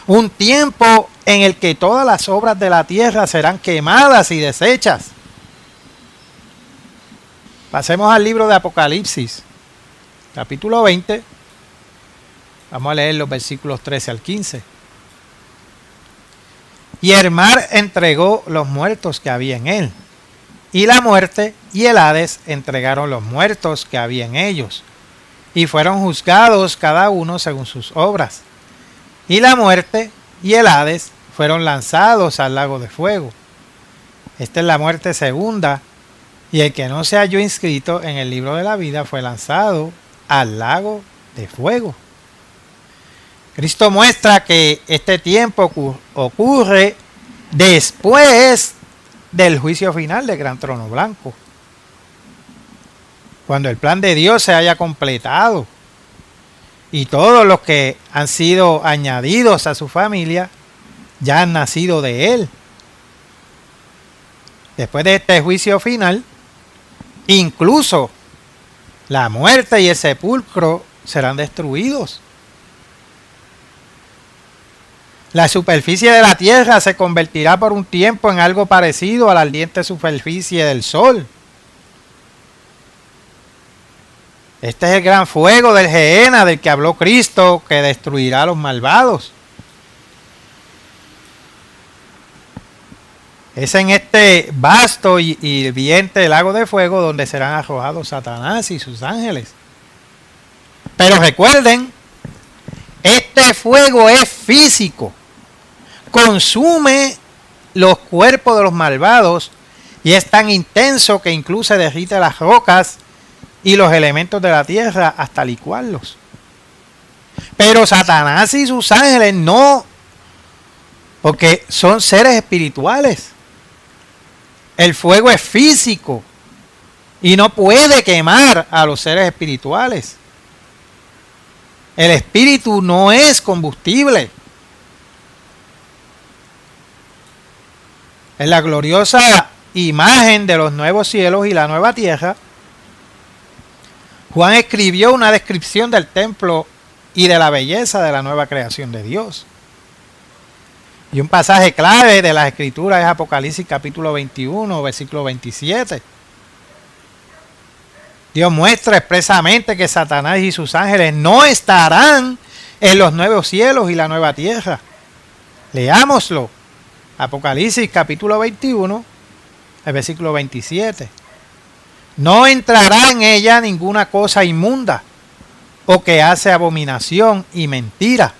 Un tiempo en el que todas las obras de la tierra serán quemadas y deshechas. Pasemos al libro de Apocalipsis, capítulo 20. Vamos a leer los versículos 13 al 15. Y el mar entregó los muertos que había en él, y la muerte y el Hades entregaron los muertos que había en ellos, y fueron juzgados cada uno según sus obras. Y la muerte y el Hades fueron lanzados al lago de fuego. Esta es la muerte segunda, y el que no se halló inscrito en el libro de la vida fue lanzado al lago de fuego. Cristo muestra que este tiempo ocurre después del juicio final del gran trono blanco, cuando el plan de Dios se haya completado y todos los que han sido añadidos a su familia ya han nacido de él. Después de este juicio final, incluso la muerte y el sepulcro serán destruidos. La superficie de la tierra se convertirá por un tiempo en algo parecido a la ardiente superficie del sol. Este es el gran fuego del Gehenna del que habló Cristo, que destruirá a los malvados. Es en este vasto y hirviente lago de fuego donde serán arrojados Satanás y sus ángeles. Pero recuerden, este fuego es físico. Consume los cuerpos de los malvados y es tan intenso que incluso derrite las rocas y los elementos de la tierra hasta licuarlos. Pero Satanás y sus ángeles no, porque son seres espirituales. El fuego es físico y no puede quemar a los seres espirituales. El espíritu no es combustible. En la gloriosa imagen de los nuevos cielos y la nueva tierra, Juan escribió una descripción del templo y de la belleza de la nueva creación de Dios. Y un pasaje clave de las Escrituras es Apocalipsis capítulo 21, versículo 27. Dios muestra expresamente que Satanás y sus ángeles no estarán en los nuevos cielos y la nueva tierra. Leámoslo. Apocalipsis capítulo 21, el versículo 27. No entrará en ella ninguna cosa inmunda o que hace abominación y mentira,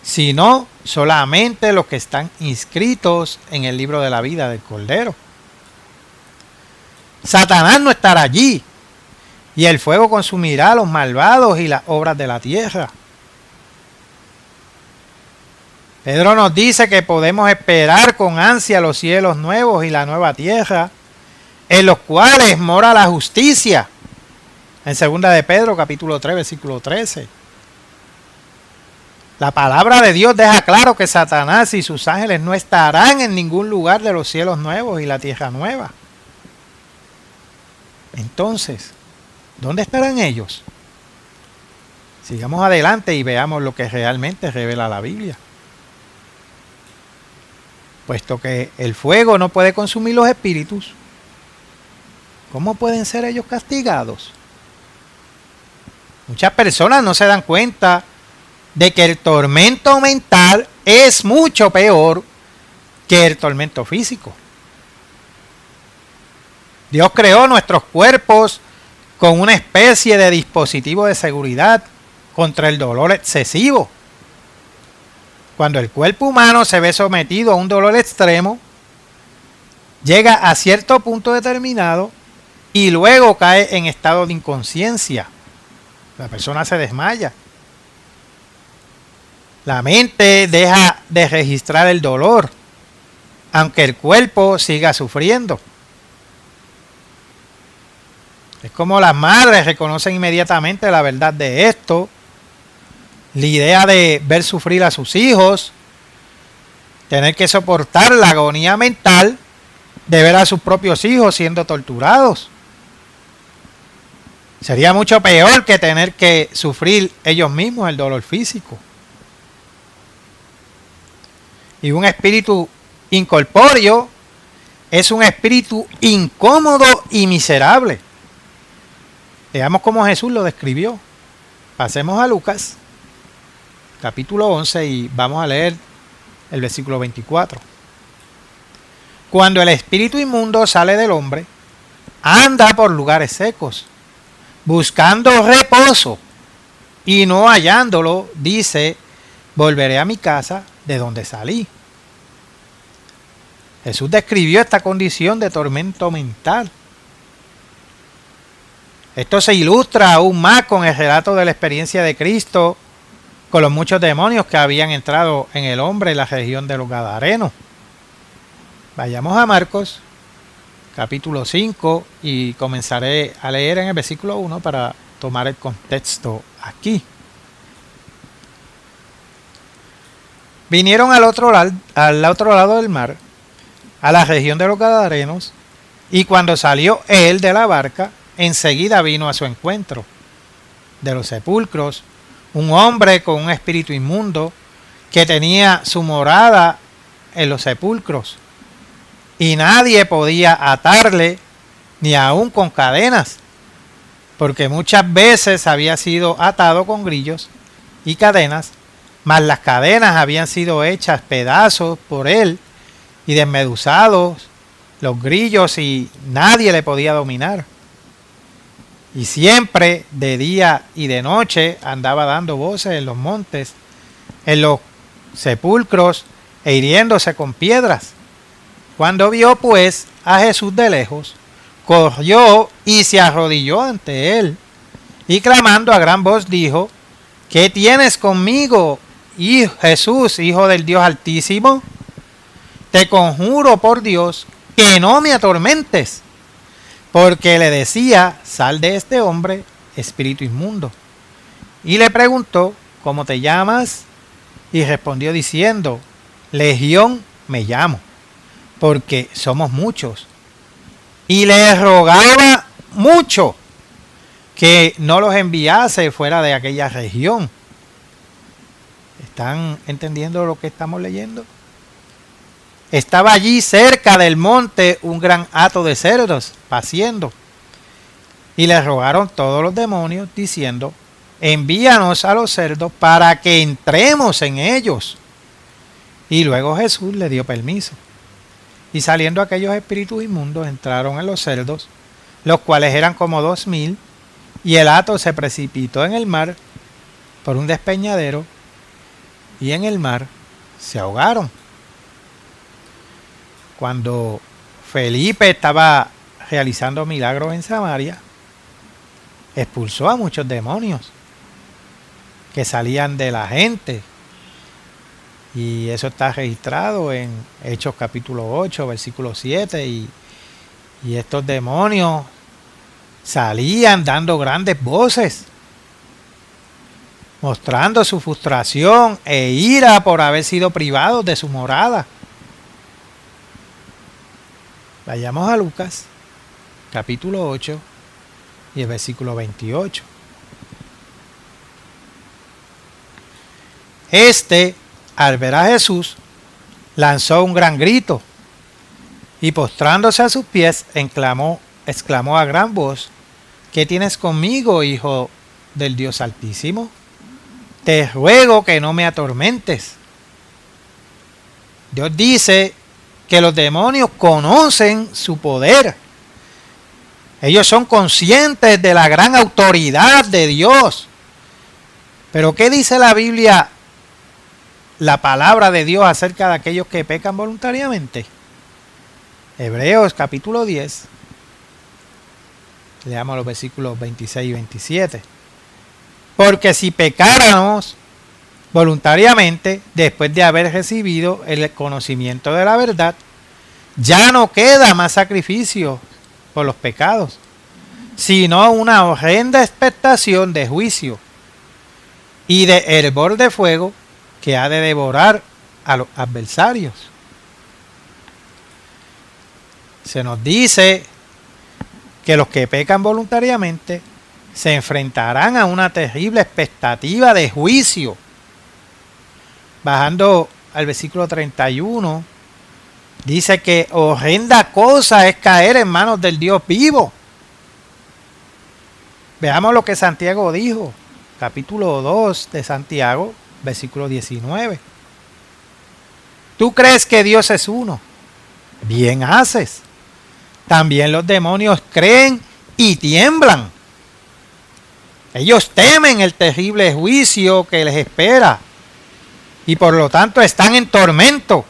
sino solamente los que están inscritos en el libro de la vida del Cordero. Satanás no estará allí, y el fuego consumirá a los malvados y las obras de la tierra. Pedro nos dice que podemos esperar con ansia los cielos nuevos y la nueva tierra, en los cuales mora la justicia. En 2 de Pedro, capítulo 3, versículo 13. La palabra de Dios deja claro que Satanás y sus ángeles no estarán en ningún lugar de los cielos nuevos y la tierra nueva. Entonces, ¿dónde estarán ellos? Sigamos adelante y veamos lo que realmente revela la Biblia. Puesto que el fuego no puede consumir los espíritus, ¿cómo pueden ser ellos castigados? Muchas personas no se dan cuenta de que el tormento mental es mucho peor que el tormento físico. Dios creó nuestros cuerpos con una especie de dispositivo de seguridad contra el dolor excesivo. Cuando el cuerpo humano se ve sometido a un dolor extremo, llega a cierto punto determinado y luego cae en estado de inconsciencia. La persona se desmaya. La mente deja de registrar el dolor, aunque el cuerpo siga sufriendo. Es como las madres reconocen inmediatamente la verdad de esto. La idea de ver sufrir a sus hijos, tener que soportar la agonía mental de ver a sus propios hijos siendo torturados. Sería mucho peor que tener que sufrir ellos mismos el dolor físico. Y un espíritu incorpóreo es un espíritu incómodo y miserable. Veamos cómo Jesús lo describió. Pasemos a Lucas, capítulo 11, y vamos a leer el versículo 24. Cuando el espíritu inmundo sale del hombre, anda por lugares secos, buscando reposo, y no hallándolo, dice: volveré a mi casa de donde salí. Jesús describió esta condición de tormento mental. Esto se ilustra aún más con el relato de la experiencia de Cristo con los muchos demonios que habían entrado en el hombre en la región de los Gadarenos. Vayamos a Marcos, capítulo 5, y comenzaré a leer en el versículo 1 para tomar el contexto aquí. Vinieron al otro lado del mar, a la región de los Gadarenos, y cuando salió él de la barca, enseguida vino a su encuentro. De los sepulcros, un hombre con un espíritu inmundo que tenía su morada en los sepulcros, y nadie podía atarle ni aun con cadenas, porque muchas veces había sido atado con grillos y cadenas, mas las cadenas habían sido hechas pedazos por él y desmeduzados los grillos, y nadie le podía dominar. Y siempre de día y de noche andaba dando voces en los montes, en los sepulcros, e hiriéndose con piedras. Cuando vio pues a Jesús de lejos, corrió y se arrodilló ante él, y clamando a gran voz dijo: ¿qué tienes conmigo, Jesús, Hijo del Dios Altísimo? Te conjuro por Dios que no me atormentes. Porque le decía: sal de este hombre, espíritu inmundo. Y le preguntó: ¿cómo te llamas? Y respondió diciendo: Legión me llamo, porque somos muchos. Y le rogaba mucho que no los enviase fuera de aquella región. ¿Están entendiendo lo que estamos leyendo? Estaba allí cerca del monte un gran hato de cerdos paciendo, y le rogaron todos los demonios diciendo: envíanos a los cerdos para que entremos en ellos. Y luego Jesús le dio permiso, y saliendo aquellos espíritus inmundos entraron en los cerdos, los cuales eran como 2000, y el hato se precipitó en el mar por un despeñadero, y en el mar se ahogaron. Cuando Felipe estaba realizando milagros en Samaria, expulsó a muchos demonios que salían de la gente. Y eso está registrado en Hechos capítulo 8, versículo 7. Y estos demonios salían dando grandes voces. mostrando su frustración e ira por haber sido privados de su morada. Vayamos a Lucas, capítulo 8 y el versículo 28. Al ver a Jesús, lanzó un gran grito y postrándose a sus pies, exclamó a gran voz: ¿Qué tienes conmigo, Hijo del Dios Altísimo? Te ruego que no me atormentes. Dios dice que los demonios conocen su poder. Ellos son conscientes de la gran autoridad de Dios. Pero ¿qué dice la Biblia, la palabra de Dios, acerca de aquellos que pecan voluntariamente? Hebreos capítulo 10. Leamos los versículos 26 y 27. Porque si pecáramos voluntariamente, después de haber recibido el conocimiento de la verdad, ya no queda más sacrificio por los pecados, sino una horrenda expectación de juicio y de hervor de fuego que ha de devorar a los adversarios. Se nos dice que los que pecan voluntariamente se enfrentarán a una terrible expectativa de juicio. Bajando al versículo 31, dice que horrenda cosa es caer en manos del Dios vivo. Veamos lo que Santiago dijo, capítulo 2 de Santiago, versículo 19. ¿Tú crees que Dios es uno? Bien haces. También los demonios creen y tiemblan. Ellos temen el terrible juicio que les espera y por lo tanto están en tormento.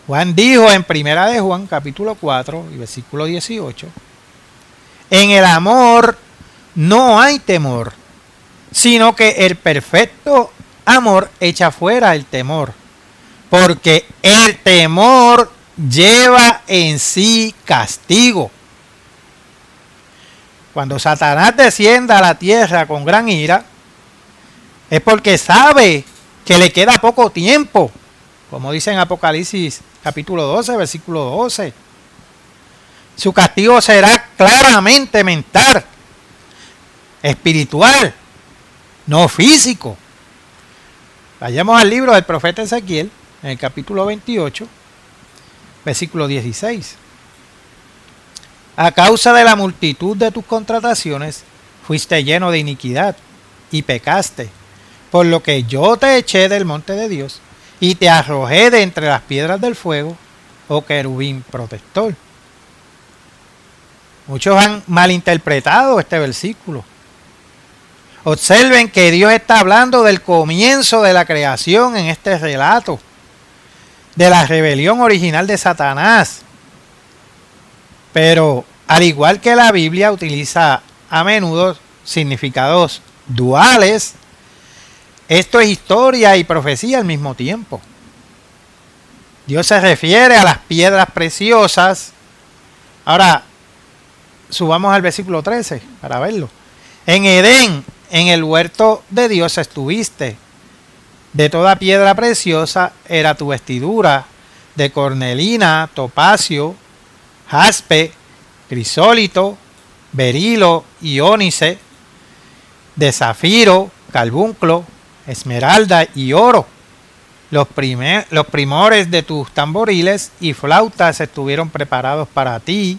Juan dijo en Primera de Juan, capítulo 4 y versículo 18: en el amor no hay temor, sino que el perfecto amor echa fuera el temor, porque el temor lleva en sí castigo. Cuando Satanás descienda a la tierra con gran ira, es porque sabe que le queda poco tiempo, como dice en Apocalipsis capítulo 12, versículo 12. Su castigo será claramente mental, espiritual, no físico. Vayamos al libro del profeta Ezequiel, en el capítulo 28, versículo 16. A causa de la multitud de tus contrataciones, fuiste lleno de iniquidad y pecaste, por lo que yo te eché del monte de Dios y te arrojé de entre las piedras del fuego, oh querubín protector. Muchos han malinterpretado este versículo. Observen que Dios está hablando del comienzo de la creación en este relato, de la rebelión original de Satanás. Pero al igual que la Biblia utiliza a menudo significados duales, esto es historia y profecía al mismo tiempo. Dios se refiere a las piedras preciosas. Ahora, subamos al versículo 13 para verlo. En Edén, en el huerto de Dios estuviste. De toda piedra preciosa era tu vestidura, de cornelina, topacio, jaspe, crisólito, berilo y ónice, de zafiro, carbunclo, esmeralda y oro. Los primores de tus tamboriles y flautas estuvieron preparados para ti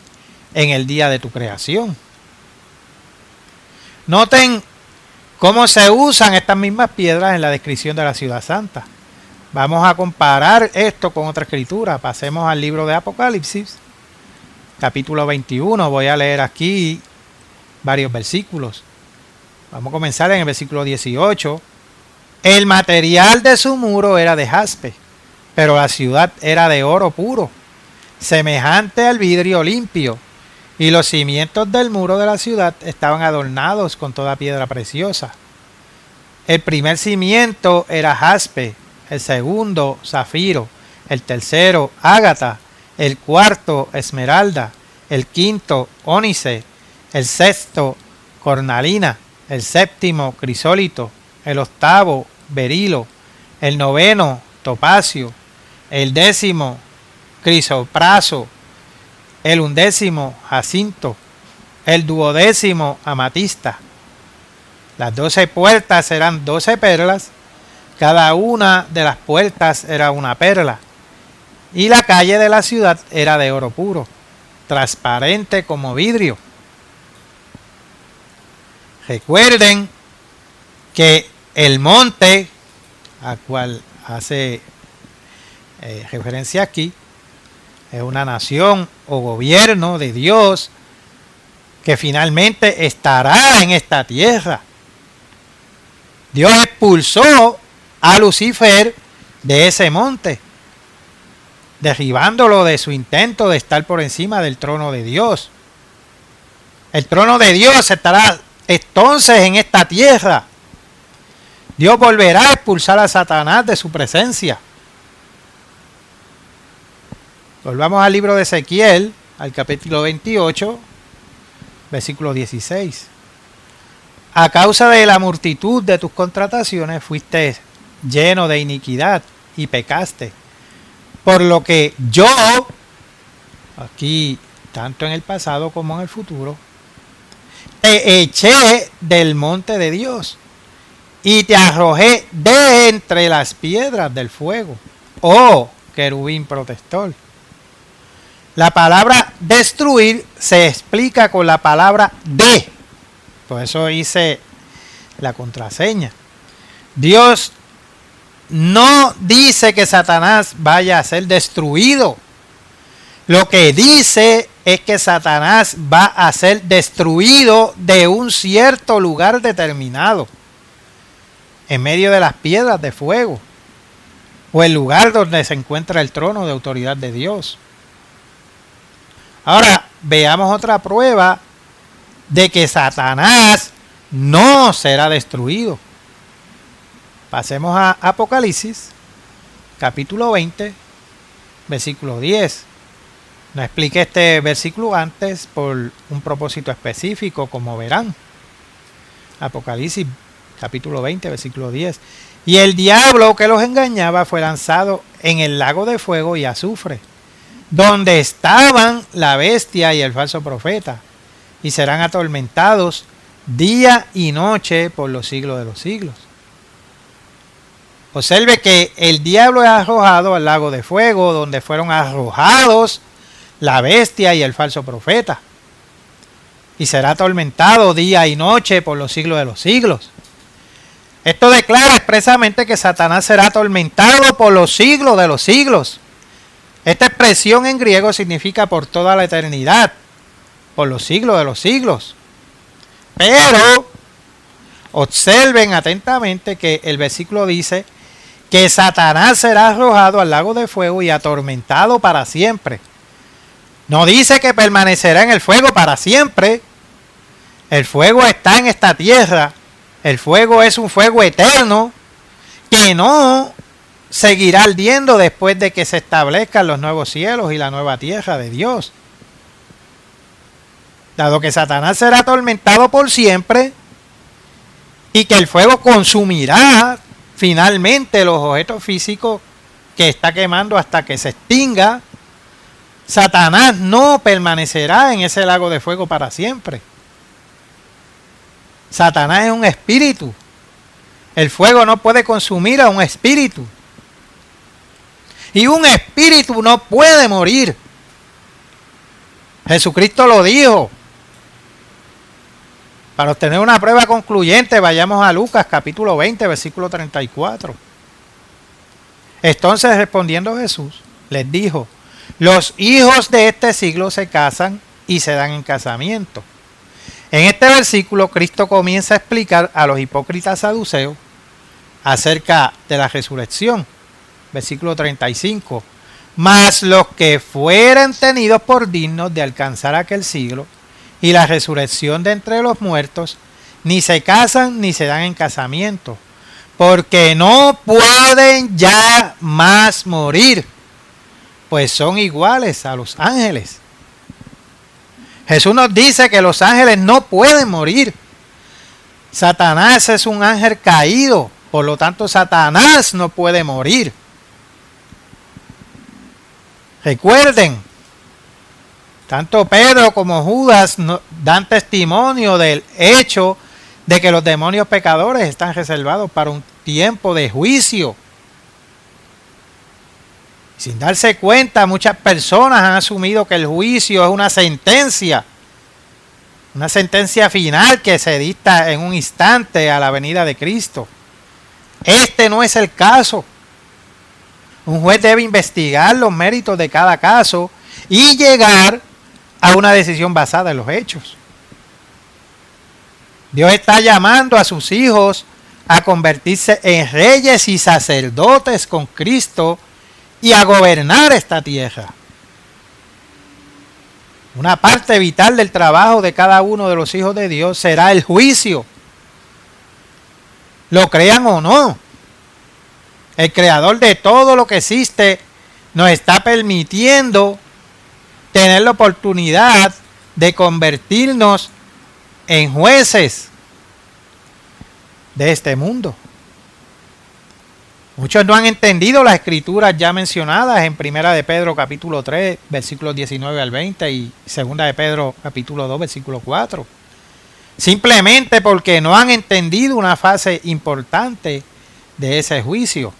en el día de tu creación. Noten cómo se usan estas mismas piedras en la descripción de la ciudad santa. Vamos a comparar esto con otra escritura. Pasemos al libro de Apocalipsis, capítulo 21. Voy a leer aquí varios versículos. Vamos a comenzar en el versículo 18. El material de su muro era de jaspe, pero la ciudad era de oro puro, semejante al vidrio limpio, y los cimientos del muro de la ciudad estaban adornados con toda piedra preciosa. El primer cimiento era jaspe, el segundo zafiro, el tercero ágata, el cuarto esmeralda, el quinto ónice, el sexto cornalina, el séptimo crisólito, el octavo berilo, el noveno topacio, el décimo crisopraso, el undécimo jacinto, el duodécimo amatista. Las 12 puertas eran 12 perlas, cada una de las puertas era una perla, y la calle de la ciudad era de oro puro, transparente como vidrio. Recuerden que el monte, al cual hace referencia aquí, es una nación o gobierno de Dios que finalmente estará en esta tierra. Dios expulsó a Lucifer de ese monte, derribándolo de su intento de estar por encima del trono de Dios. El trono de Dios estará entonces en esta tierra. Dios volverá a expulsar a Satanás de su presencia. Volvamos al libro de Ezequiel, al capítulo 28, versículo 16. A causa de la multitud de tus contrataciones fuiste lleno de iniquidad y pecaste. Por lo que yo, aquí tanto en el pasado como en el futuro, te eché del monte de Dios y te arrojé de entre las piedras del fuego, oh querubín protector. La palabra destruir se explica con la palabra de. Por eso hice la contraseña. Dios no dice que Satanás vaya a ser destruido. Lo que dice es que Satanás va a ser destruido de un cierto lugar determinado, en medio de las piedras de fuego, o el lugar donde se encuentra el trono de autoridad de Dios. Ahora, veamos otra prueba de que Satanás no será destruido. Pasemos a Apocalipsis, capítulo 20, versículo 10. No expliqué este versículo antes por un propósito específico, como verán. Apocalipsis, capítulo 20, versículo 10. Y el diablo que los engañaba fue lanzado en el lago de fuego y azufre, donde estaban la bestia y el falso profeta, y serán atormentados día y noche por los siglos de los siglos. Observe que el diablo es arrojado al lago de fuego, donde fueron arrojados la bestia y el falso profeta, y será atormentado día y noche por los siglos de los siglos. Esto declara expresamente que Satanás será atormentado por los siglos de los siglos. Esta expresión en griego significa por toda la eternidad, por los siglos de los siglos. Pero observen atentamente que el versículo dice que Satanás será arrojado al lago de fuego y atormentado para siempre. No dice que permanecerá en el fuego para siempre. El fuego está en esta tierra. El fuego es un fuego eterno que no seguirá ardiendo después de que se establezcan los nuevos cielos y la nueva tierra de Dios. Dado que Satanás será atormentado por siempre y que el fuego consumirá finalmente los objetos físicos que está quemando hasta que se extinga, Satanás no permanecerá en ese lago de fuego para siempre. Satanás es un espíritu. El fuego no puede consumir a un espíritu. Y un espíritu no puede morir. Jesucristo lo dijo. Para obtener una prueba concluyente, vayamos a Lucas capítulo 20, versículo 34. Entonces respondiendo Jesús, les dijo: los hijos de este siglo se casan y se dan en casamiento. En este versículo, Cristo comienza a explicar a los hipócritas saduceos acerca de la resurrección. Versículo 35. Mas los que fueren tenidos por dignos de alcanzar aquel siglo y la resurrección de entre los muertos, ni se casan ni se dan en casamiento, porque no pueden ya más morir, pues son iguales a los ángeles. Jesús nos dice que los ángeles no pueden morir. Satanás es un ángel caído, por lo tanto Satanás no puede morir. Recuerden, tanto Pedro como Judas dan testimonio del hecho de que los demonios pecadores están reservados para un tiempo de juicio. Sin darse cuenta, muchas personas han asumido que el juicio es una sentencia final que se dicta en un instante a la venida de Cristo. Este no es el caso. Un juez debe investigar los méritos de cada caso y llegar a una decisión basada en los hechos. Dios está llamando a sus hijos a convertirse en reyes y sacerdotes con Cristo y a gobernar esta tierra. Una parte vital del trabajo de cada uno de los hijos de Dios será el juicio. Lo crean o no. El creador de todo lo que existe nos está permitiendo tener la oportunidad de convertirnos en jueces de este mundo. Muchos no han entendido las escrituras ya mencionadas en 1 de Pedro capítulo 3, versículos 19 al 20 y 2 de Pedro capítulo 2, versículo 4. Simplemente porque no han entendido una fase importante de ese juicio.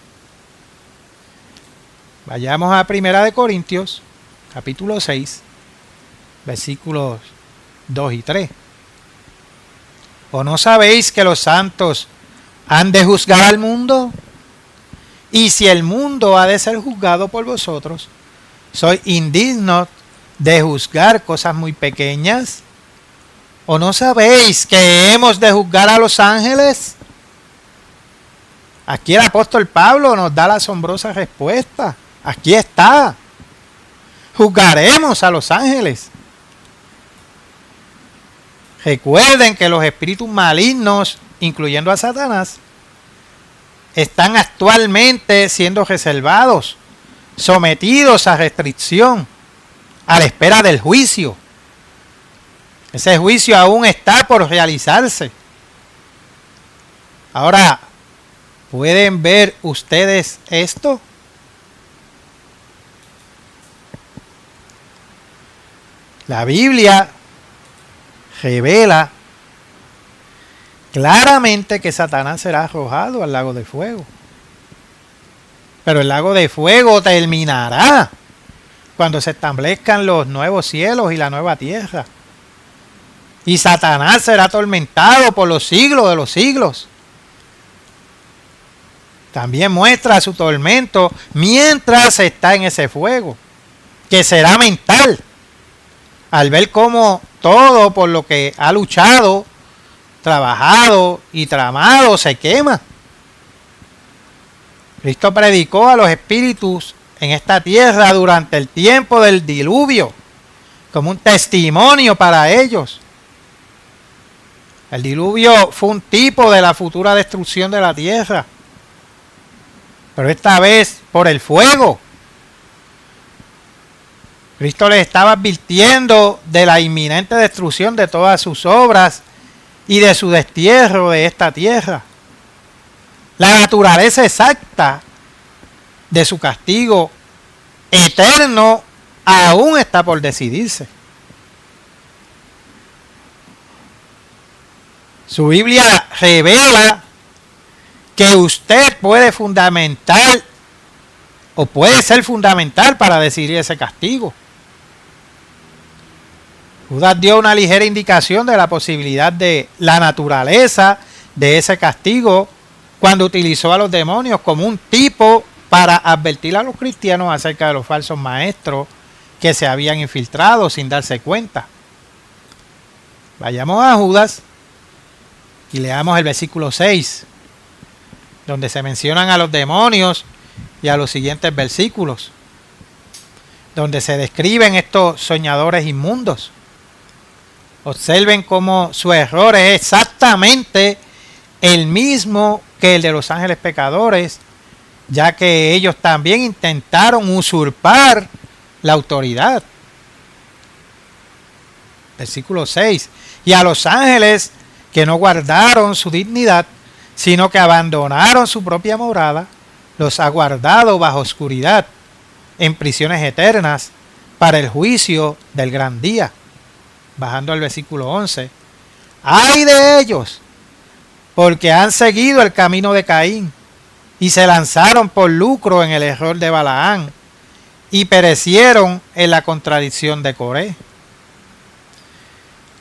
Vayamos a 1 de Corintios capítulo 6, versículos 2 y 3. ¿O no sabéis que los santos han de juzgar al mundo? Y si el mundo ha de ser juzgado por vosotros, ¿sois indignos de juzgar cosas muy pequeñas? ¿O no sabéis que hemos de juzgar a los ángeles? Aquí el apóstol Pablo nos da la asombrosa respuesta. Aquí está. Juzgaremos a los ángeles. Recuerden que los espíritus malignos, incluyendo a Satanás, están actualmente siendo reservados, sometidos a restricción, a la espera del juicio. Ese juicio aún está por realizarse. Ahora, ¿pueden ver ustedes esto? La Biblia revela claramente que Satanás será arrojado al lago de fuego. Pero el lago de fuego terminará cuando se establezcan los nuevos cielos y la nueva tierra. Y Satanás será atormentado por los siglos de los siglos. También muestra su tormento mientras está en ese fuego, que será mental, al ver cómo todo por lo que ha luchado, trabajado y tramado se quema. Cristo predicó a los espíritus en esta tierra durante el tiempo del diluvio, como un testimonio para ellos. El diluvio fue un tipo de la futura destrucción de la tierra, pero esta vez por el fuego. Cristo les estaba advirtiendo de la inminente destrucción de todas sus obras y de su destierro de esta tierra. La naturaleza exacta de su castigo eterno aún está por decidirse. Su Biblia revela que usted puede fundamental o puede ser fundamental para decidir ese castigo. Judas dio una ligera indicación de la posibilidad de la naturaleza de ese castigo cuando utilizó a los demonios como un tipo para advertir a los cristianos acerca de los falsos maestros que se habían infiltrado sin darse cuenta. Vayamos a Judas y leamos el versículo 6, donde se mencionan a los demonios, y a los siguientes versículos, donde se describen estos soñadores inmundos. Observen cómo su error es exactamente el mismo que el de los ángeles pecadores, ya que ellos también intentaron usurpar la autoridad. Versículo 6. Y a los ángeles que no guardaron su dignidad, sino que abandonaron su propia morada, los ha guardado bajo oscuridad, en prisiones eternas, para el juicio del gran día. Bajando al versículo 11. ¡Ay de ellos! Porque han seguido el camino de Caín, y se lanzaron por lucro en el error de Balaán, y perecieron en la contradicción de Coré.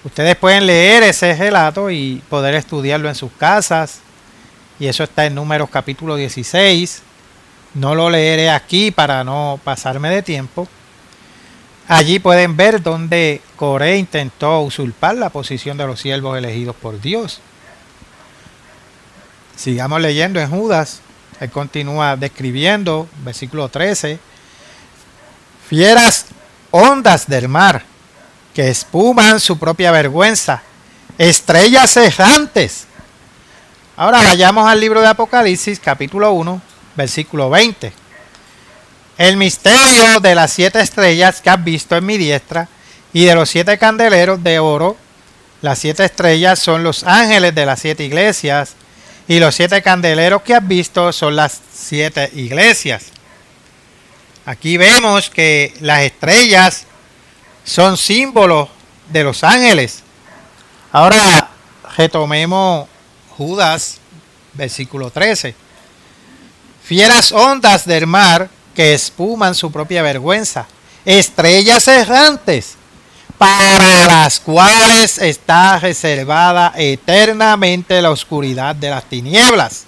Ustedes pueden leer ese relato y poder estudiarlo en sus casas, y eso está en Números capítulo 16. No lo leeré aquí para no pasarme de tiempo. Allí pueden ver donde Coré intentó usurpar la posición de los siervos elegidos por Dios. Sigamos leyendo en Judas. Él continúa describiendo, versículo 13. Fieras ondas del mar, que espuman su propia vergüenza, estrellas errantes. Ahora vayamos al libro de Apocalipsis, capítulo 1, versículo 20. El misterio de las 7 estrellas que has visto en mi diestra y de los 7 candeleros de oro. Las 7 estrellas son los ángeles de las 7 iglesias y los 7 candeleros que has visto son las 7 iglesias. Aquí vemos que las estrellas son símbolos de los ángeles. Ahora retomemos Judas, versículo 13. Fieras ondas del mar que espuman su propia vergüenza, estrellas errantes, para las cuales está reservada eternamente la oscuridad de las tinieblas.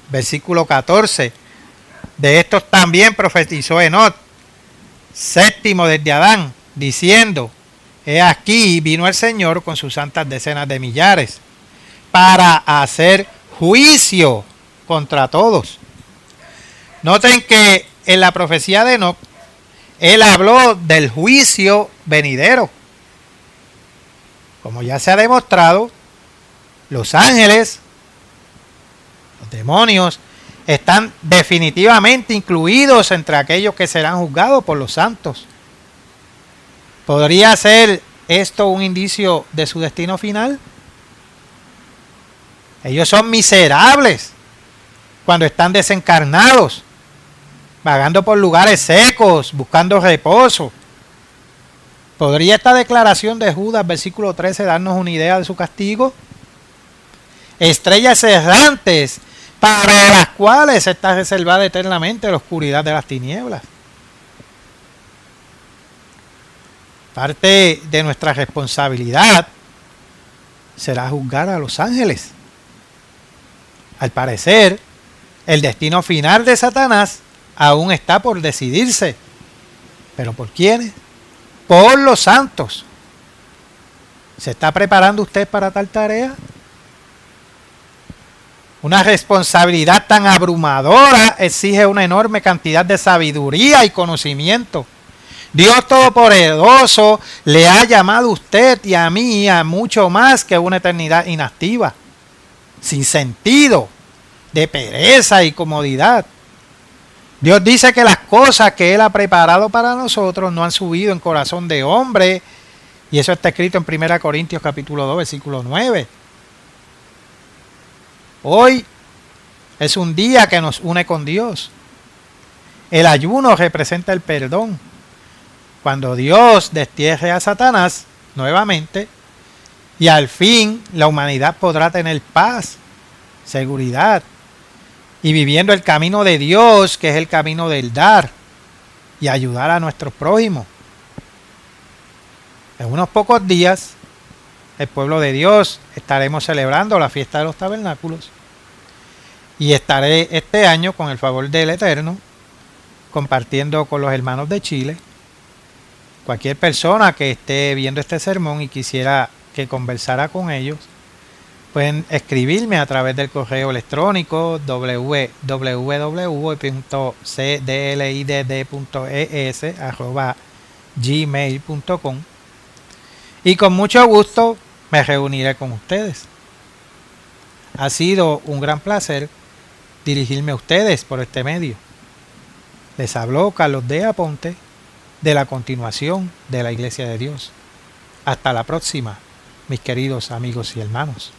Versículo 14. De estos también profetizó Enoc, séptimo desde Adán, diciendo: he aquí vino el Señor con sus santas decenas de millares, para hacer juicio contra todos. Noten que en la profecía de Enoc, él habló del juicio venidero. Como ya se ha demostrado, los ángeles, los demonios, están definitivamente incluidos entre aquellos que serán juzgados por los santos. ¿Podría ser esto un indicio de su destino final? Ellos son miserables cuando están desencarnados, vagando por lugares secos, buscando reposo. ¿Podría esta declaración de Judas, versículo 13, darnos una idea de su castigo? Estrellas errantes, para las cuales está reservada eternamente la oscuridad de las tinieblas. Parte de nuestra responsabilidad será juzgar a los ángeles. Al parecer, el destino final de Satanás aún está por decidirse. ¿Pero por quiénes? Por los santos. ¿Se está preparando usted para tal tarea? Una responsabilidad tan abrumadora exige una enorme cantidad de sabiduría y conocimiento. Dios Todopoderoso le ha llamado a usted y a mí a mucho más que una eternidad inactiva, sin sentido, de pereza y comodidad. Dios dice que las cosas que Él ha preparado para nosotros no han subido en corazón de hombre, y eso está escrito en 1 Corintios capítulo 2, versículo 9. Hoy es un día que nos une con Dios. El ayuno representa el perdón. Cuando Dios destierre a Satanás nuevamente, y al fin la humanidad podrá tener paz, seguridad, y viviendo el camino de Dios, que es el camino del dar y ayudar a nuestros prójimos. En unos pocos días, el pueblo de Dios estaremos celebrando la fiesta de los tabernáculos, y estaré este año, con el favor del Eterno, compartiendo con los hermanos de Chile. Cualquier persona que esté viendo este sermón y quisiera que conversara con ellos, pueden escribirme a través del correo electrónico www.cdlidd.es@gmail.com, y con mucho gusto me reuniré con ustedes. Ha sido un gran placer dirigirme a ustedes por este medio. Les habló Carlos D. Aponte, de la continuación de la Iglesia de Dios. Hasta la próxima. mis queridos amigos y hermanos.